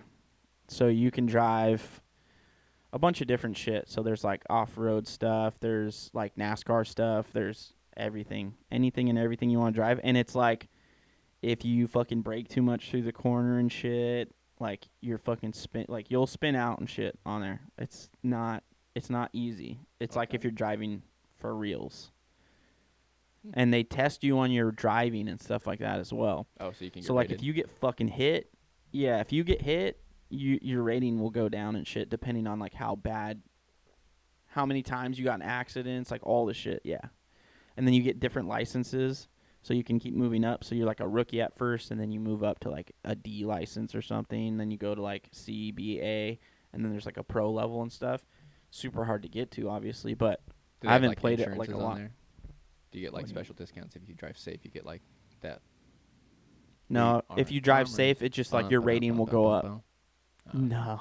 So you can drive a bunch of different shit. So there's like off-road stuff, there's like NASCAR stuff, there's anything and everything you want to drive. And it's like if you fucking brake too much through the corner and shit, like you're fucking you'll spin out and shit on there. It's not easy. It's like if you're driving for reals. And they test you on your driving and stuff like that as well. Oh, so you can get like rated. if you get fucking hit, if you get hit, your rating will go down and shit depending on like how many times you got in accidents, like all the shit, And then you get different licenses, so you can keep moving up. So you're like a rookie at first, and then you move up to like a D license or something. Then you go to like C, B, A, and then there's like a pro level and stuff. Super hard to get to, obviously, but I haven't played it like a lot. There? Do you get like special discounts if you drive safe? You get like that. No, if you drive safe, it's just like your rating will go up. No.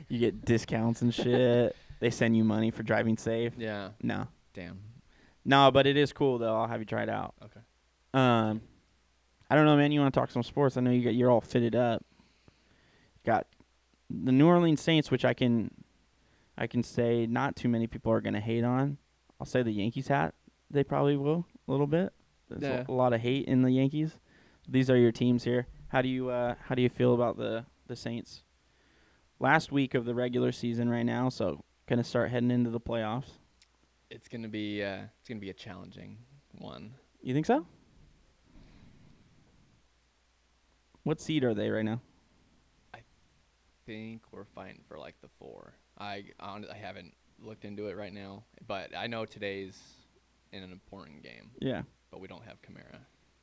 You get discounts and shit. they send you money for driving safe. Yeah. No. Damn. No, but it is cool though. I'll have you try it out. Okay. I don't know, man. You want to talk some sports? I know you're all fitted up. Got the New Orleans Saints, which I can say not too many people are gonna hate on. I'll say the Yankees hat. They probably will a little bit. There's a lot of hate in the Yankees. These are your teams here. How do you feel about the Saints? Last week of the regular season right now, so gonna start heading into the playoffs. It's gonna be a challenging one. You think so? What seed are they right now? I think we're fighting for like the 4. I haven't looked into it right now, but I know today's in an important game. Yeah. But we don't have Kamara,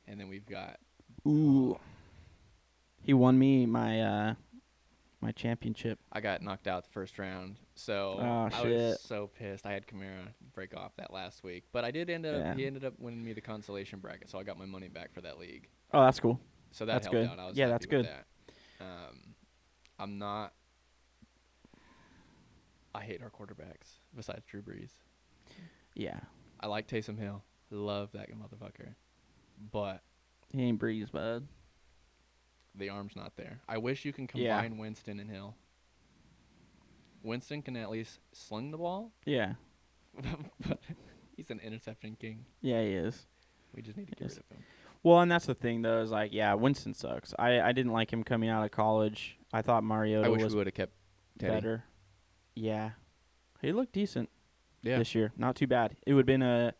and then we've got. Ooh. He won me my my championship. I got knocked out the first round, so I shit. was so pissed. I had Kamara break off that last week, but I did end up. Yeah. He ended up winning me the consolation bracket, so I got my money back for that league. Oh, that's cool. So that That's helped good. out. I was Yeah, happy that's with good. That. I'm not. I hate our quarterbacks besides Drew Brees. Yeah. I like Taysom Hill. Love that motherfucker, but He ain't Breeze, bud. the arm's not there. I wish you can Yeah. combine Winston and Hill. Winston can at least sling the ball, Yeah. but he's an interception king. Yeah, he is. We just need to get rid of him. Well, and that's the thing, though, is like, yeah, Winston sucks. I didn't like him coming out of college. I thought Mariota I wish was we would have kept Teddy. better. Yeah. He looked decent Yeah. this year. Not too bad. It would have been a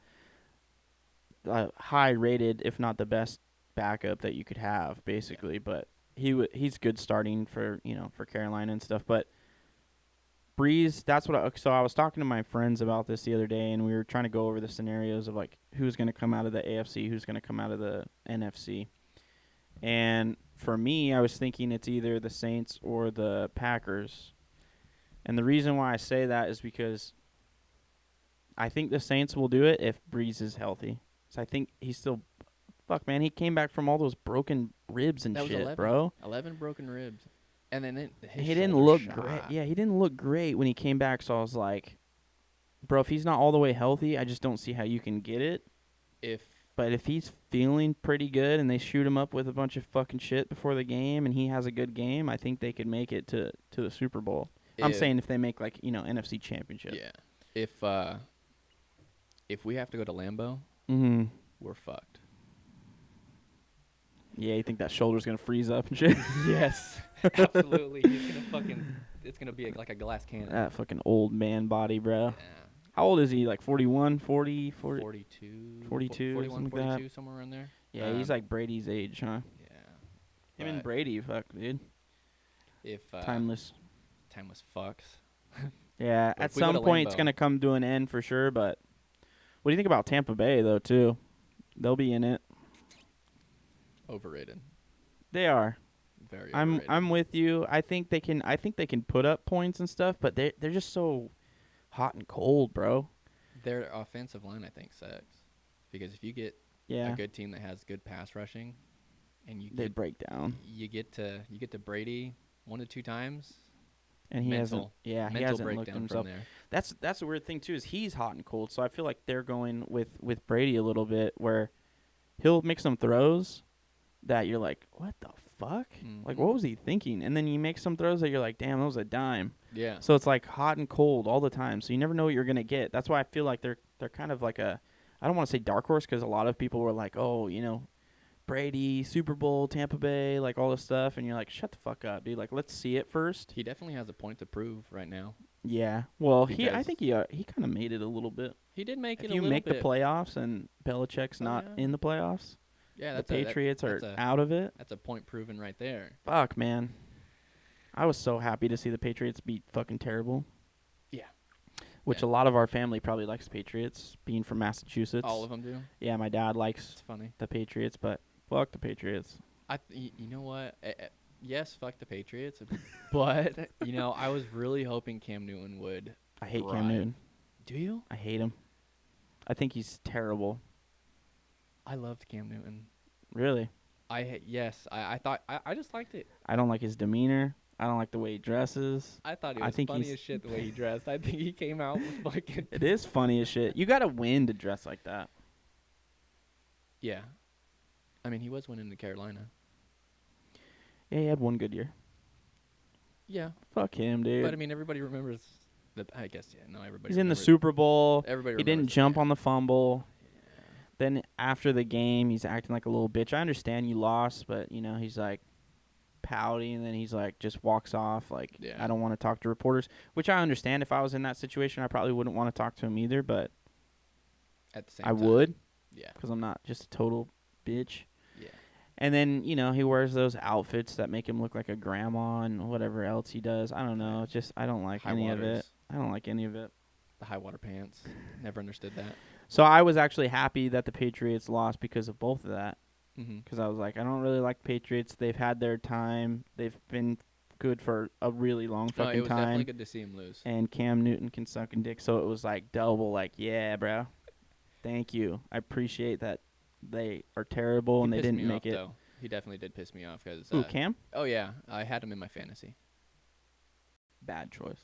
high-rated, if not the best, backup that you could have, basically. But he's good starting for Carolina and stuff. But Breeze, that's what. So I was talking to my friends about this the other day, and we were trying to go over the scenarios of like who's going to come out of the AFC, who's going to come out of the NFC. And for me, I was thinking it's either the Saints or the Packers. And the reason why I say that is because I think the Saints will do it if Breeze is healthy. So I think he's still fuck, man. He came back from all those broken ribs and That was shit, 11. bro. 11 broken ribs. And then He didn't look great. Yeah, he didn't look great when he came back. So I was like, bro, if he's not all the way healthy, I just don't see how you can get it. But if he's feeling pretty good and they shoot him up with a bunch of fucking shit before the game and he has a good game, I think they could make it to the Super Bowl. I'm saying if they make like, NFC Championship. Yeah. If we have to go to Lambeau, we're fucked. Yeah, you think that shoulder's gonna freeze up and shit? Yes. Absolutely. He's gonna it's gonna be like a glass cannon. That fucking old man body, bro. Yeah. How old is he? Like 41, 40, 40? 42. 42, 41, something like 42, that. somewhere around there. Yeah, he's like Brady's age, huh? Yeah. Him and Brady, fuck, dude. If Timeless fucks. Yeah, But at if we go some to point it's Lambeau- gonna come to an end for sure. But what do you think about Tampa Bay though? Too, they'll be in it. Overrated. They are. Very overrated. I'm with you. I think they can put up points and stuff, but they're just so hot and cold, bro. Their offensive line, I think, sucks. Because if you get Yeah, a good team that has good pass rushing, and they break down, you get to Brady 1 to 2 times, and he hasn't. Yeah, he mental hasn't looked breakdown himself. from there. That's the weird thing too is he's hot and cold. So I feel like they're going with Brady a little bit where he'll make some throws that you're like, what the fuck? Like, what was he thinking? And then you make some throws that you're like, damn, that was a dime. Yeah. So it's like hot and cold all the time. So you never know what you're gonna get. That's why I feel like they're kind of like I don't want to say dark horse because a lot of people were like, oh, Brady, Super Bowl, Tampa Bay, like all this stuff, and you're like, shut the fuck up, dude. Like, let's see it first. He definitely has a point to prove right now. Yeah. Well, I Because- think he kind of made it a little bit. He did make If it a you little make bit. the playoffs and Belichick's not yeah. in the playoffs, Yeah, the that's Patriots are that's a- out of it. That's a point proven right there. Fuck, man. I was so happy to see the Patriots beat fucking terrible. Yeah. Which Yeah. a lot of our family probably likes the Patriots, being from Massachusetts. All of them do. Yeah, my dad likes It's funny. the Patriots, but fuck the Patriots. You know what? Yes, fuck the Patriots, but I was really hoping Cam Newton would. I hate Right. Cam Newton. Do you? I hate him. I think he's terrible. I loved Cam Newton. Really. Yes, I thought I just liked it. I don't like his demeanor. I don't like the way he dresses. I thought he I was think funny he's- as shit the way he dressed. I think he came out with fucking. It is funny as shit. You got to win to dress like that. Yeah. I mean, he was winning to Carolina. Yeah, he had one good year. Yeah. Fuck him, dude. But I mean, everybody remembers. I guess, yeah. No, everybody He's in the remembers- Super Bowl. Everybody He didn't remembers jump that. on the fumble. Yeah. Then after the game, he's acting like a little bitch. I understand you lost, but, you know, he's like pouty, and then he's like just walks off. Like, Yeah. I don't want to talk to reporters, which I understand. If I was in that situation, I probably wouldn't want to talk to him either, but At the same I time. would Yeah. because I'm not just a total bitch. Yeah. And then, you know, he wears those outfits that make him look like a grandma and whatever else he does. I don't know. Yeah. Just I don't like High any of it. waters. I don't like any of it. The high water pants. Never understood that. So I was actually happy that the Patriots lost because of both of that. Mm-hmm. Because I was like, I don't really like Patriots. They've had their time. They've been good for a really long No, fucking it was definitely time. good to see him lose. And Cam Newton can suck and dick. So it was like double, like, yeah, bro. Thank you. I appreciate that they are terrible He and they pissed didn't me make off, it. Though. He definitely did piss me off because. Ooh, Cam? Oh yeah, I had him in my fantasy. Bad choice.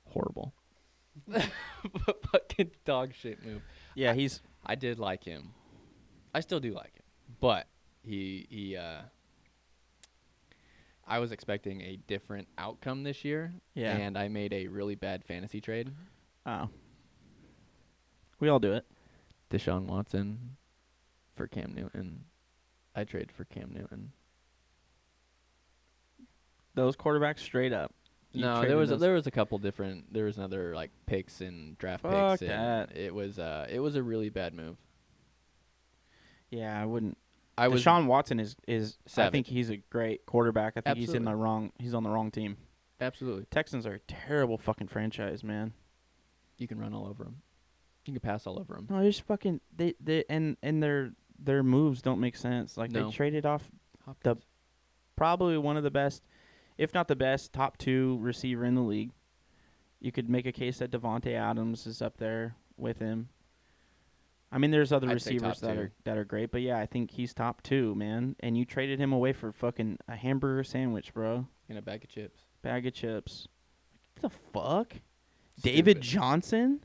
Horrible. Fucking dog shit move. Yeah, he's I did like him. I still do like him, but he. I was expecting a different outcome this year, yeah. and I made a really bad fantasy trade. Oh. We all do it. Deshaun Watson for Cam Newton. I traded for Cam Newton. Those quarterbacks straight up. You No, traded those- there was a couple different. There was another like picks and draft Fuck picks. And that. it was a really bad move. Yeah, I wouldn't. I was Deshaun Watson is I Savage. think he's a great quarterback. I think Absolutely. he's on the wrong team. absolutely. Texans are a terrible fucking franchise, man. You can run all over him. You can pass all over him. No, they're just fucking they and their moves don't make sense. Like No. they traded off Hopkins. probably one of the best, if not the best, top 2 receiver in the league. You could make a case that Devontae Adams is up there with him. I mean, there's other I'd say receivers top 2. that are great, but yeah, I think he's top 2, man. And you traded him away for fucking a hamburger sandwich, bro. In a bag of chips. Bag of chips. What the fuck? David Stupid. Johnson?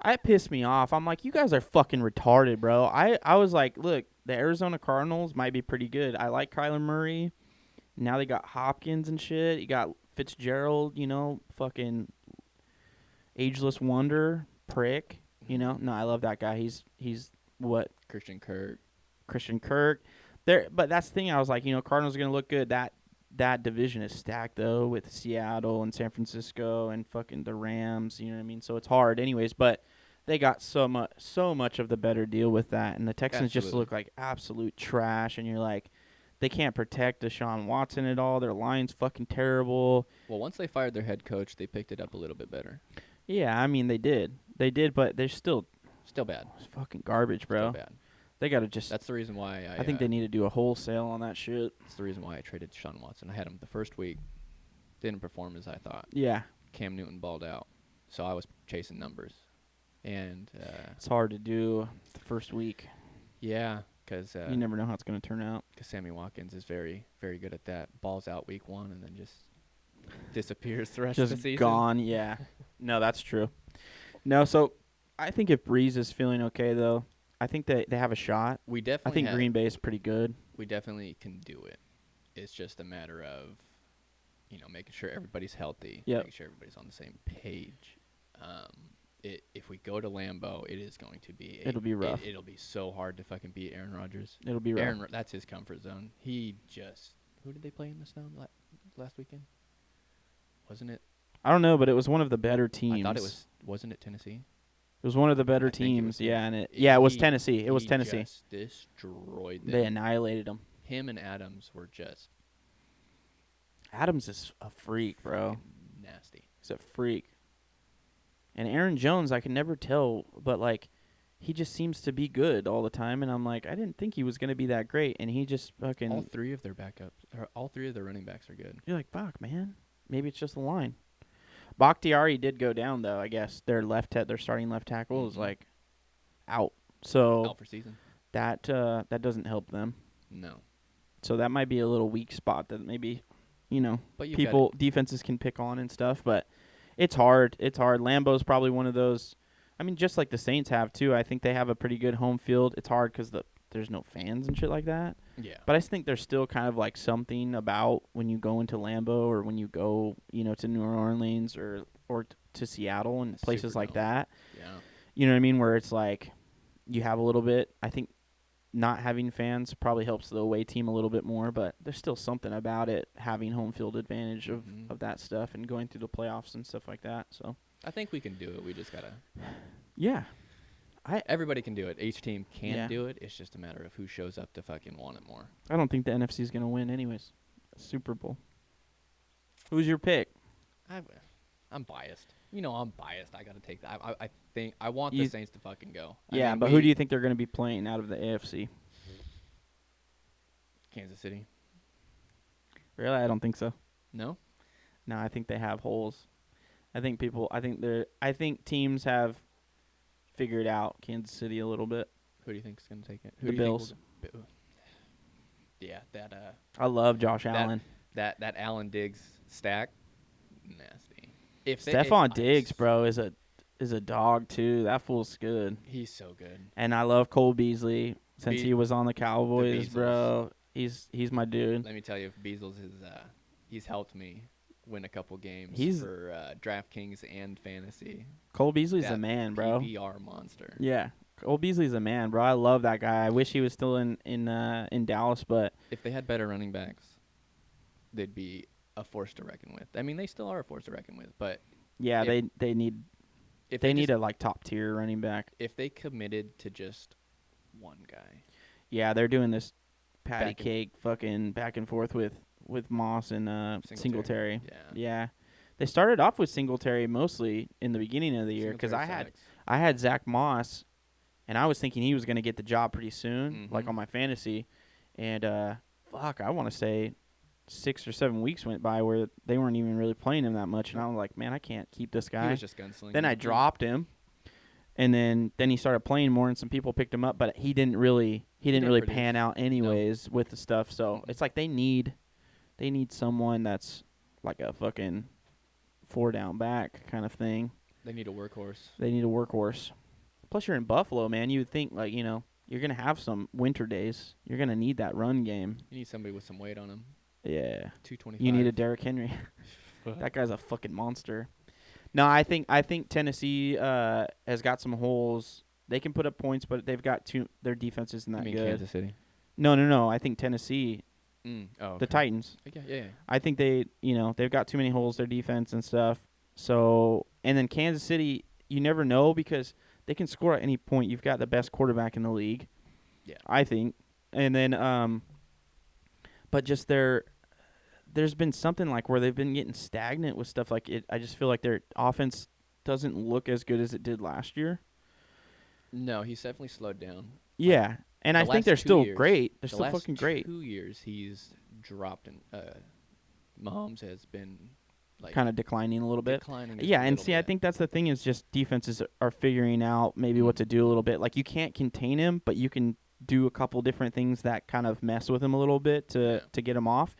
That pissed me off. I'm like, you guys are fucking retarded, bro. I was like, look, the Arizona Cardinals might be pretty good. I like Kyler Murray. Now they got Hopkins and shit. You got Fitzgerald, you know, fucking ageless wonder, prick. You know? No, I love that guy. He's what? Christian Kirk. Christian Kirk. But that's the thing. I was like, you know, Cardinals are going to look good. That division is stacked, though, with Seattle and San Francisco and fucking the Rams. You know what I mean? So it's hard anyways. But they got so much of the better deal with that. And the Texans just Absolutely. look like absolute trash. And you're like, they can't protect Deshaun Watson at all. Their line's fucking terrible. Well, once they fired their head coach, they picked it up a little bit better. Yeah, I mean, they did. But they're still Still bad. fucking garbage, bro. Still bad. They got to just. That's the reason why I think they need to do a wholesale on that shit. That's the reason why I traded Deshaun Watson. I had him the first week. Didn't perform as I thought. Yeah. Cam Newton balled out. So I was chasing numbers. And, It's hard to do the first week. yeah, because You never know how it's going to turn out. Sammy Watkins is very, very good at that. Balls out week 1 and then just disappears the rest of the Just season. gone, yeah. No, that's true. No, so I think if Breeze is feeling okay, though, I think they have a shot. We I definitely think Green Bay is pretty good. we definitely can do it. It's just a matter of, making sure everybody's healthy, Yep. making sure everybody's on the same page. If we go to Lambeau, it is going to be It'll be rough. It'll be so hard to fucking beat Aaron Rodgers. It'll be rough. That's his comfort zone. Who did they play in the snow last weekend? Wasn't it? I don't know, but it was one of the better teams. I thought wasn't it Tennessee? It was one of the better I think it teams, was yeah, and Tennessee. it was He- Tennessee. It was He Tennessee. just destroyed them. They annihilated them. Him and Adams were just Adams is a freak, bro. fucking nasty. He's a freak. And Aaron Jones, I can never tell, but like, he just seems to be good all the time. And I'm like, I didn't think he was gonna be that great, and he just fucking. All 3 of their all 3 of their running backs are good. You're like, fuck, man. Maybe it's just the line. Bakhtiari did go down though. I guess their starting left tackle is Mhm. like out. So Out for season? that doesn't help them. No. So that might be a little weak spot that maybe But you've people defenses can pick on and stuff, but it's hard. It's hard. Lambeau's probably one of those. I mean, just like the Saints have too. I think they have a pretty good home field. It's hard because there's no fans and shit like that. Yeah. But I just think there's still kind of like something about when you go into Lambeau or when you go, to New Orleans or to Seattle and places like Superdome. that. Yeah. You know what I mean? Where it's like you have a little bit. I think not having fans probably helps the away team a little bit more, but there's still something about it having home field advantage of that stuff and going through the playoffs and stuff like that. So I think we can do it. We just gotta. yeah, Everybody can do it. Each team can Yeah. do it. It's just a matter of who shows up to fucking want it more. I don't think the NFC is gonna win anyways. Super Bowl. Who's your pick? I'm biased. I'm biased. I gotta take that. I think I want You- the Saints to fucking go. Yeah, but who do you think they're gonna be playing out of the AFC? Kansas City. Really, I don't think so. No. No, I think they have holes. I think teams have figured out Kansas City a little bit. Who do you think's gonna take it? The Bills. Yeah, that I love Josh Allen. that Allen Diggs stack, nasty. Stephon Diggs, bro, is a dog too. That fool's good. He's so good. And I love Cole Beasley since he was on the Cowboys, Beasles. bro. He's my dude. Let me tell you, Beasles he's helped me win a couple games He's- for DraftKings and fantasy. Cole Beasley's That the man, bro. PPR monster. Yeah, Cole Beasley's the man, bro. I love that guy. I wish he was still in Dallas, but If they had better running backs, they'd be a force to reckon with. I mean, they still are a force to reckon with, but yeah, If- they need if they they need just- a like top tier running back. if they committed to just one guy, Yeah, they're doing this patty Back and- cake fucking back and forth with Moss and Singletary. Yeah. They started off with Singletary mostly in the beginning of the year because Singletary sucks. I had Zach Moss, and I was thinking he was going to get the job pretty soon, like Mhm. on my fantasy. And I want to say 6 or 7 weeks went by where they weren't even really playing him that much, and I was like, man, I can't keep this He guy. was just gunslinging. Then I dropped him, and then he started playing more, and some people picked him up, but he didn't really didn't produce. pan out anyways with the stuff. So it's like they need someone that's like a fucking 4-down back kind of thing. They need a workhorse. They need a workhorse. Plus, you're in Buffalo, man. You would think like you're gonna have some winter days. You're gonna need that run game. You need somebody with some weight on him. Yeah. 225. You need a Derrick Henry. That guy's a fucking monster. No, I think Tennessee has got some holes. They can put up points, but they've got their defense isn't You that mean good. Kansas City? No. I think Tennessee, Oh, the Titans. Yeah. I think they've got too many holes, their defense and stuff. So, and then Kansas City, you never know because they can score at any point. You've got the best quarterback in the league. Yeah. I think. And then but just there's been something like where they've been getting stagnant with stuff like it. I just feel like their offense doesn't look as good as it did last year. No, he's definitely slowed down. Yeah. And I the think last they're 2 still years- great. They're The still last fucking great. 2 years, he's dropped, and Mahomes has been like Kind of declining a little bit. declining. just Yeah, a and little see, I bit. think that's the thing is just defenses are figuring out maybe what to do a little bit. Like you can't contain him, but you can do a couple different things that kind of mess with him a little bit to get him off.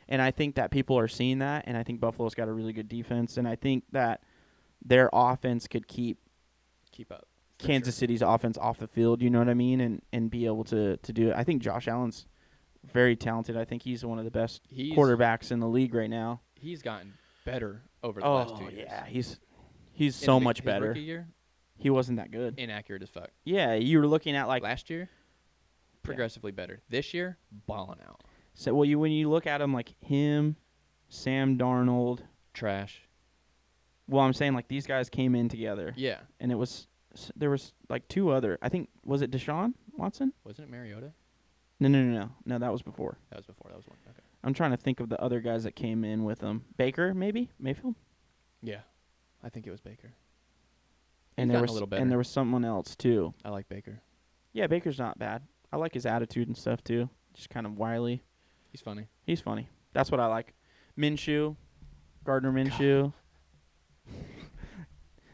And I think that people are seeing that, and I think Buffalo's got a really good defense, and I think that their offense could keep keep up. for Kansas sure. City's offense off the field, you know what I mean, and be able to do it. I think Josh Allen's very talented. I think he's one of the best quarterbacks in the league right now. He's gotten better over the last 2 years. Yeah, he's In so the- much his better. Rookie year, He wasn't that good. inaccurate as fuck. Yeah, you were looking at like Last year, progressively better. This year, balling out. so. Well, when you look at him like him, Sam Darnold. Trash. Well, I'm saying like these guys came in together, Yeah. and there was like 2 other. I think was it Deshaun Watson? Wasn't it Mariota? No. That was before. That was before. That was one. Okay. I'm trying to think of the other guys that came in with them. Baker, maybe Mayfield, Yeah. I think it was Baker. and He's there gotten was a little better. and there was someone else too. I like Baker. Yeah, Baker's not bad. I like his attitude and stuff too. Just kind of wily. He's funny. He's funny. That's what I like. Minshew, Gardner Minshew.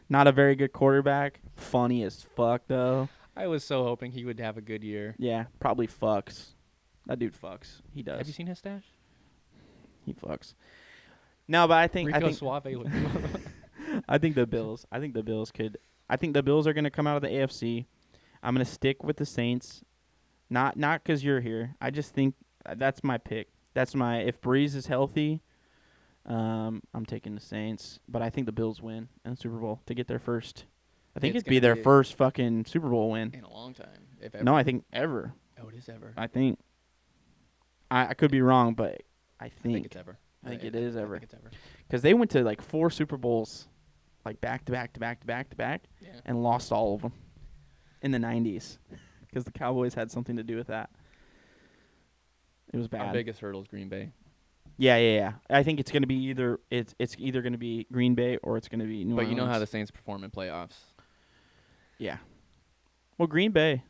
Not a very good quarterback. Funny as fuck though. I was so hoping he would have a good year. Yeah, probably fucks. That dude fucks. He does. Have you seen his stash? He fucks. No, but I think Rico Suave. I think the Bills. I think the Bills could. I think the Bills are going to come out of the AFC. I'm going to stick with the Saints. Not because you're here. I just think that's my pick. That's my. If Breeze is healthy, I'm taking the Saints. But I think the Bills win in the Super Bowl to get their first. I think It's it'd be gonna their be first fucking Super Bowl win. in a long time. If ever. No, I think ever. Oh, it is ever. I think. I could be wrong, but I think it's ever. I think it is ever. I think it's ever. Because they went to like 4 Super Bowls, like back to back to back to back to back, Yeah. and lost all of them in the 90s. Because the Cowboys had something to do with that. It was bad. Our biggest hurdle is Green Bay. Yeah. I think it's gonna be either gonna be Green Bay or it's gonna be New Orleans. But you know how the Saints perform in playoffs. Yeah. Well, Green Bay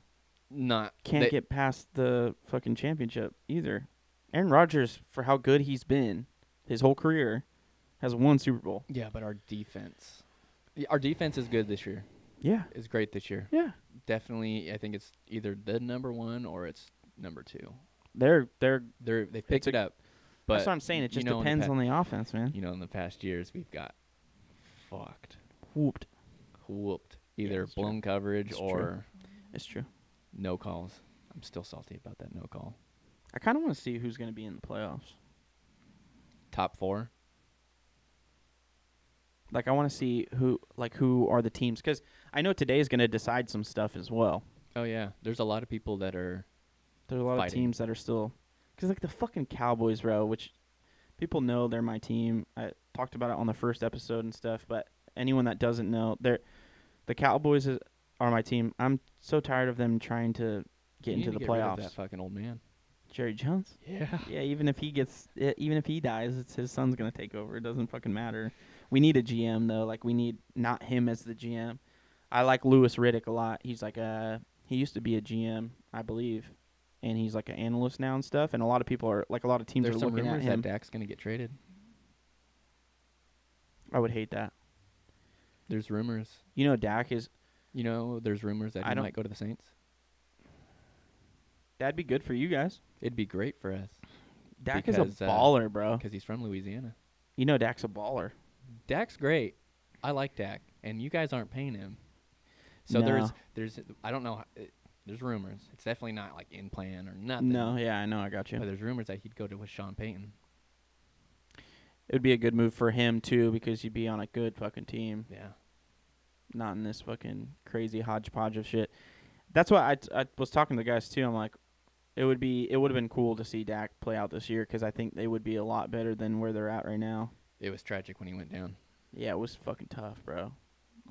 Not can't get past the fucking championship either. Aaron Rodgers, for how good he's been his whole career, has won Super Bowl. Yeah, but our defense. Our defense is good this year. Yeah. It's great this year. Yeah. Definitely, I think it's either the number 1 or it's number 2. They've Picked it up. But that's what I'm saying. It just in the depends on the offense, man. You know, in the past years, we've got fucked, Whooped. either it's true. blown coverage It's or true. It's true. no calls. I'm still salty about that no call. I kind of want to see who's going to be in the playoffs. Top 4. Like, I want to see who are the teams. Because I know today is going to decide some stuff as well. Oh, yeah. There's a lot of people that are There's a lot of fighting. teams that are still. Because, like, the fucking Cowboys, bro, which people know they're my team. I talked about it on the first episode and stuff. But anyone that doesn't know, the Cowboys are my team. I'm so tired of them trying to get You into need the to get rid of playoffs. that fucking old man. Jerry Jones? Yeah. Yeah, even if he dies, it's his son's gonna take over. It doesn't fucking matter. We need a GM though. Like, we need not him as the GM. I like Louis Riddick a lot. He's like he used to be a GM, I believe, and he's like an analyst now and stuff. And a lot of people are like, a lot of teams There's are some looking at rumors him. that Dak's going to get traded. I would hate that. There's rumors. You know, Dak is. You know, there's rumors that I he don't- might go to the Saints. That'd be good for you guys. It'd be great for us Dak is a Because, baller, bro. because he's from Louisiana. You know, Dak's a baller. Dak's great. I like Dak, and you guys aren't paying him. So No. there's I don't know. There's rumors. It's definitely not like in plan or nothing. No, yeah, I know, I got you. But there's rumors that he'd go to with Sean Payton. It would be a good move for him too, because you'd be on a good fucking team. Yeah. Not in this fucking crazy hodgepodge of shit. That's why I was talking to the guys too. I'm like, it would have been cool to see Dak play out this year, because I think they would be a lot better than where they're at right now. It was tragic when he went down. Yeah, it was fucking tough, bro.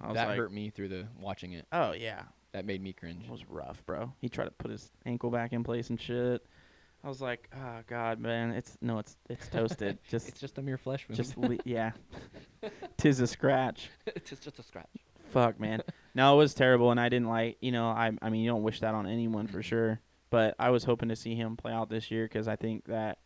I was That like, hurt me through the watching it. oh yeah, That made me cringe. it was rough, bro. He tried to put his ankle back in place and shit. I was like, oh god, man, it's toasted. Just It's just a mere flesh wound. yeah, 'tis a scratch. It's just a scratch. Fuck, man. No, it was terrible, and I didn't like. I mean, you don't wish that on anyone for sure. But I was hoping to see him play out this year, because I think that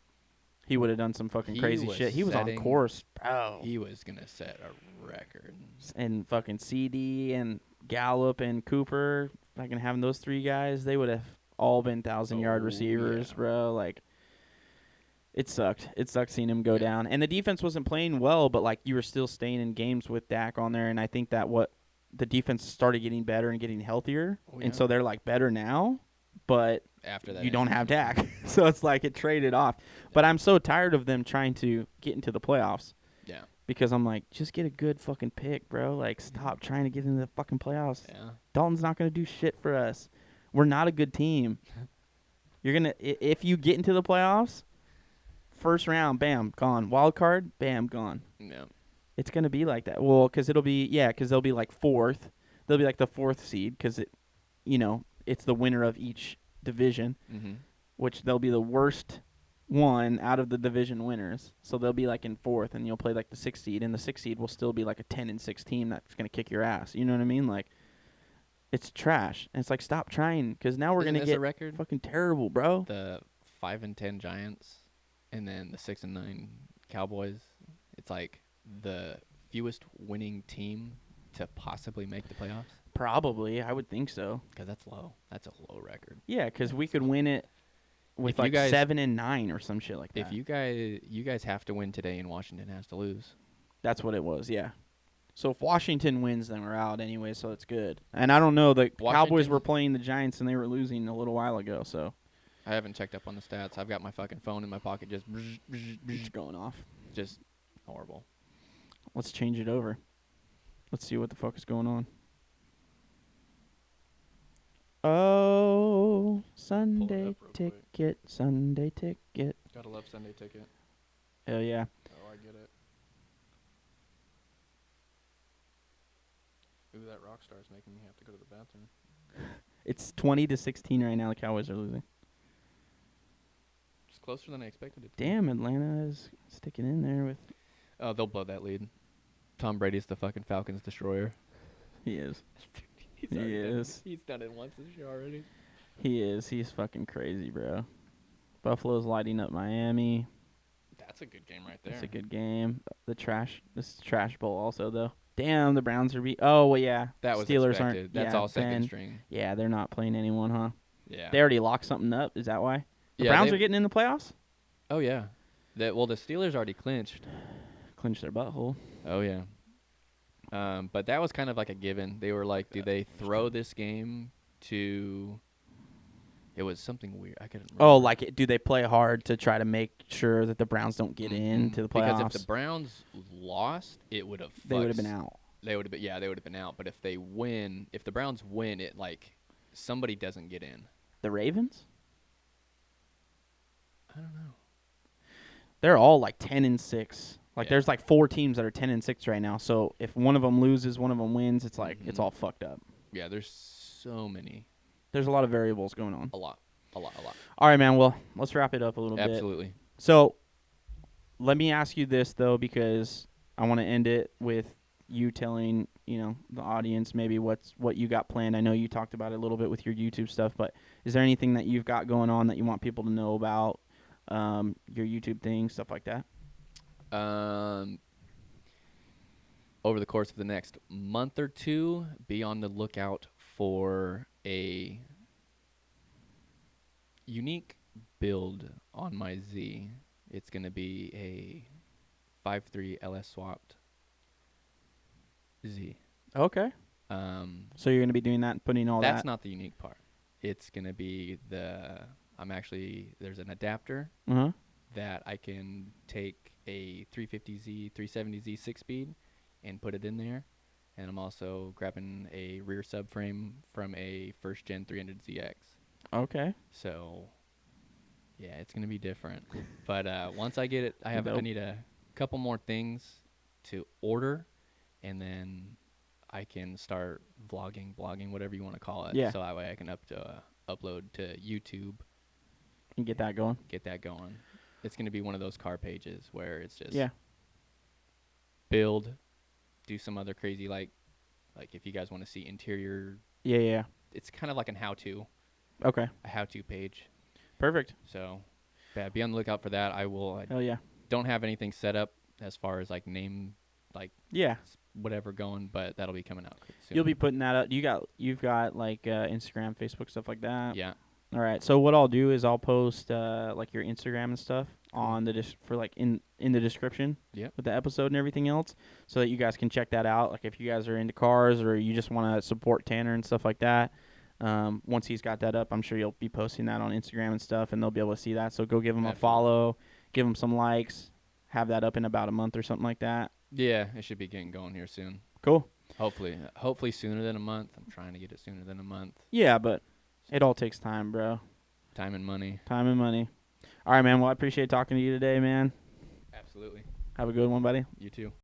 he would have done some fucking He crazy was shit. He was on setting- course, bro. He was gonna set a record. And fucking CD and Gallup and Cooper, fucking having those 3 guys, they would have all been 1,000-yard Oh, receivers, yeah. bro. Like, it sucked. It sucked seeing him go Yeah. down. And the defense wasn't playing well, but like, you were still staying in games with Dak on there. And I think that the defense started getting better and getting healthier, Oh, yeah. and so they're like better now. But After that, you don't have Dak, so it's like it traded off. But I'm so tired of them trying to get into the playoffs, Yeah. because I'm like, just get a good fucking pick, bro. Like, stop trying to get into the fucking playoffs. Yeah. Dalton's not gonna do shit for us. We're not a good team. You're gonna if you get into the playoffs, first round, bam, gone. Wild card, bam, gone. Yeah. It's gonna be like that. Well, because they'll be like 4th. They'll be like the 4th seed, because it's the winner of each division, Mm-hmm. which they'll be the worst one out of the division winners. So they'll be like in 4th, and you'll play like the 6th seed, and the 6th seed will still be like a 10-6 team that's gonna kick your ass. You know what I mean? Like, it's trash, and it's like, stop trying, because now we're Isn't gonna this a get record. fucking terrible, bro. The 5-10 Giants, and then the 6-9 Cowboys. It's like the fewest winning team to possibly make the playoffs. Probably, I would think so. Because that's low. That's a low record. Yeah, because we could win it with If you like guys- 7-9 or some shit like that. If you guys have to win today, and Washington has to lose. That's what it was, yeah. So if Washington wins, then we're out anyway, so it's good. And I don't know, the Cowboys Washington's- were playing the Giants and they were losing a little while ago, so I haven't checked up on the stats. I've got my fucking phone in my pocket, it's going off. just horrible. Let's change it over. Let's see what the fuck is going on. Oh, Sunday up real quick. ticket, Sunday ticket. Gotta love Sunday ticket. Hell yeah. Oh, I get it. Ooh, that rock star's making me have to go to the bathroom. It's 20-16 right now. The Cowboys are losing. It's closer than I expected it to be. Damn, Atlanta is sticking in there with. Oh, they'll blow that lead. Tom Brady's the fucking Falcons destroyer. He is. He's He already done it. is. He's done it once this year already. He is. He's fucking crazy, bro. Buffalo's lighting up Miami. That's a good game right there. It's a good game. This is trash bowl also though. Damn, the Browns are Oh well, yeah. That was Steelers expected. aren't. That's yeah, all second Ben. string. Yeah, they're not playing anyone, huh? Yeah. They already locked something up. Is that why? The Yeah, Browns they- are getting in the playoffs. Oh yeah. The Steelers already clinched. Clinch their butthole. Oh yeah. But that was kind of like a given. They were like, do they throw this game to? It was something weird. I couldn't remember. Oh, like do they play hard to try to make sure that the Browns don't get Mhm. into the playoffs? Because if the Browns lost, it would have. they would have been out. They would have been. Yeah, they would have been out. But if they win, if the Browns win, it like somebody doesn't get in. The Ravens? I don't know. They're all like 10-6. Like Yeah. there's like 4 teams that are 10-6 right now. So if one of them loses, one of them wins. It's like it's Mhm. all fucked up. Yeah, there's so many. There's a lot of variables going on. A lot. A lot. All right, man. Well, let's wrap it up a little bit. Absolutely. So, let me ask you this though, because I want to end it with you telling the audience maybe what you got planned. I know you talked about it a little bit with your YouTube stuff, but is there anything that you've got going on that you want people to know about your YouTube thing, stuff like that? Over the course of the next month or two, be on the lookout for a unique build on my Z. It's going to be a 5.3 LS swapped Z. Okay. So you're gonna be doing that and putting all That's that. not the unique part. It's going to be there's an adapter Uh-huh. that I can take a 350Z, 370Z 6-speed and put it in there. And I'm also grabbing a rear subframe from a first gen 300ZX. Okay. So, yeah, it's going to be different. But once I get it, I Dope. need a couple more things to order, and then I can start vlogging, blogging, whatever you want to call it. Yeah. So that way I can upload to YouTube, And get that going. get that going. It's going to be one of those car pages where it's just Yeah. build, do some other crazy like if you guys want to see interior, Yeah. it's kind of like a Okay. how-to page. Perfect. So, yeah, be on the lookout for that. I Hell yeah. don't have anything set up as far as like name, like Yeah. whatever going, but that'll be coming out soon. You'll be putting that up. You've got like Instagram, Facebook, stuff like that. Yeah. All right. So what I'll do is I'll post like your Instagram and stuff on the in the description. Yep. With the episode and everything else, so that you guys can check that out. Like if you guys are into cars or you just want to support Tanner and stuff like that. Once he's got that up, I'm sure you'll be posting that on Instagram and stuff, and they'll be able to see that. So go give him a Absolutely. follow, give him some likes, have that up in about a month or something like that. Yeah, it should be getting going here soon. Cool. Hopefully sooner than a month. I'm trying to get it sooner than a month. Yeah, but it all takes time, bro. Time and money. Time and money. All right, man. Well, I appreciate talking to you today, man. Absolutely. Have a good one, buddy. You too.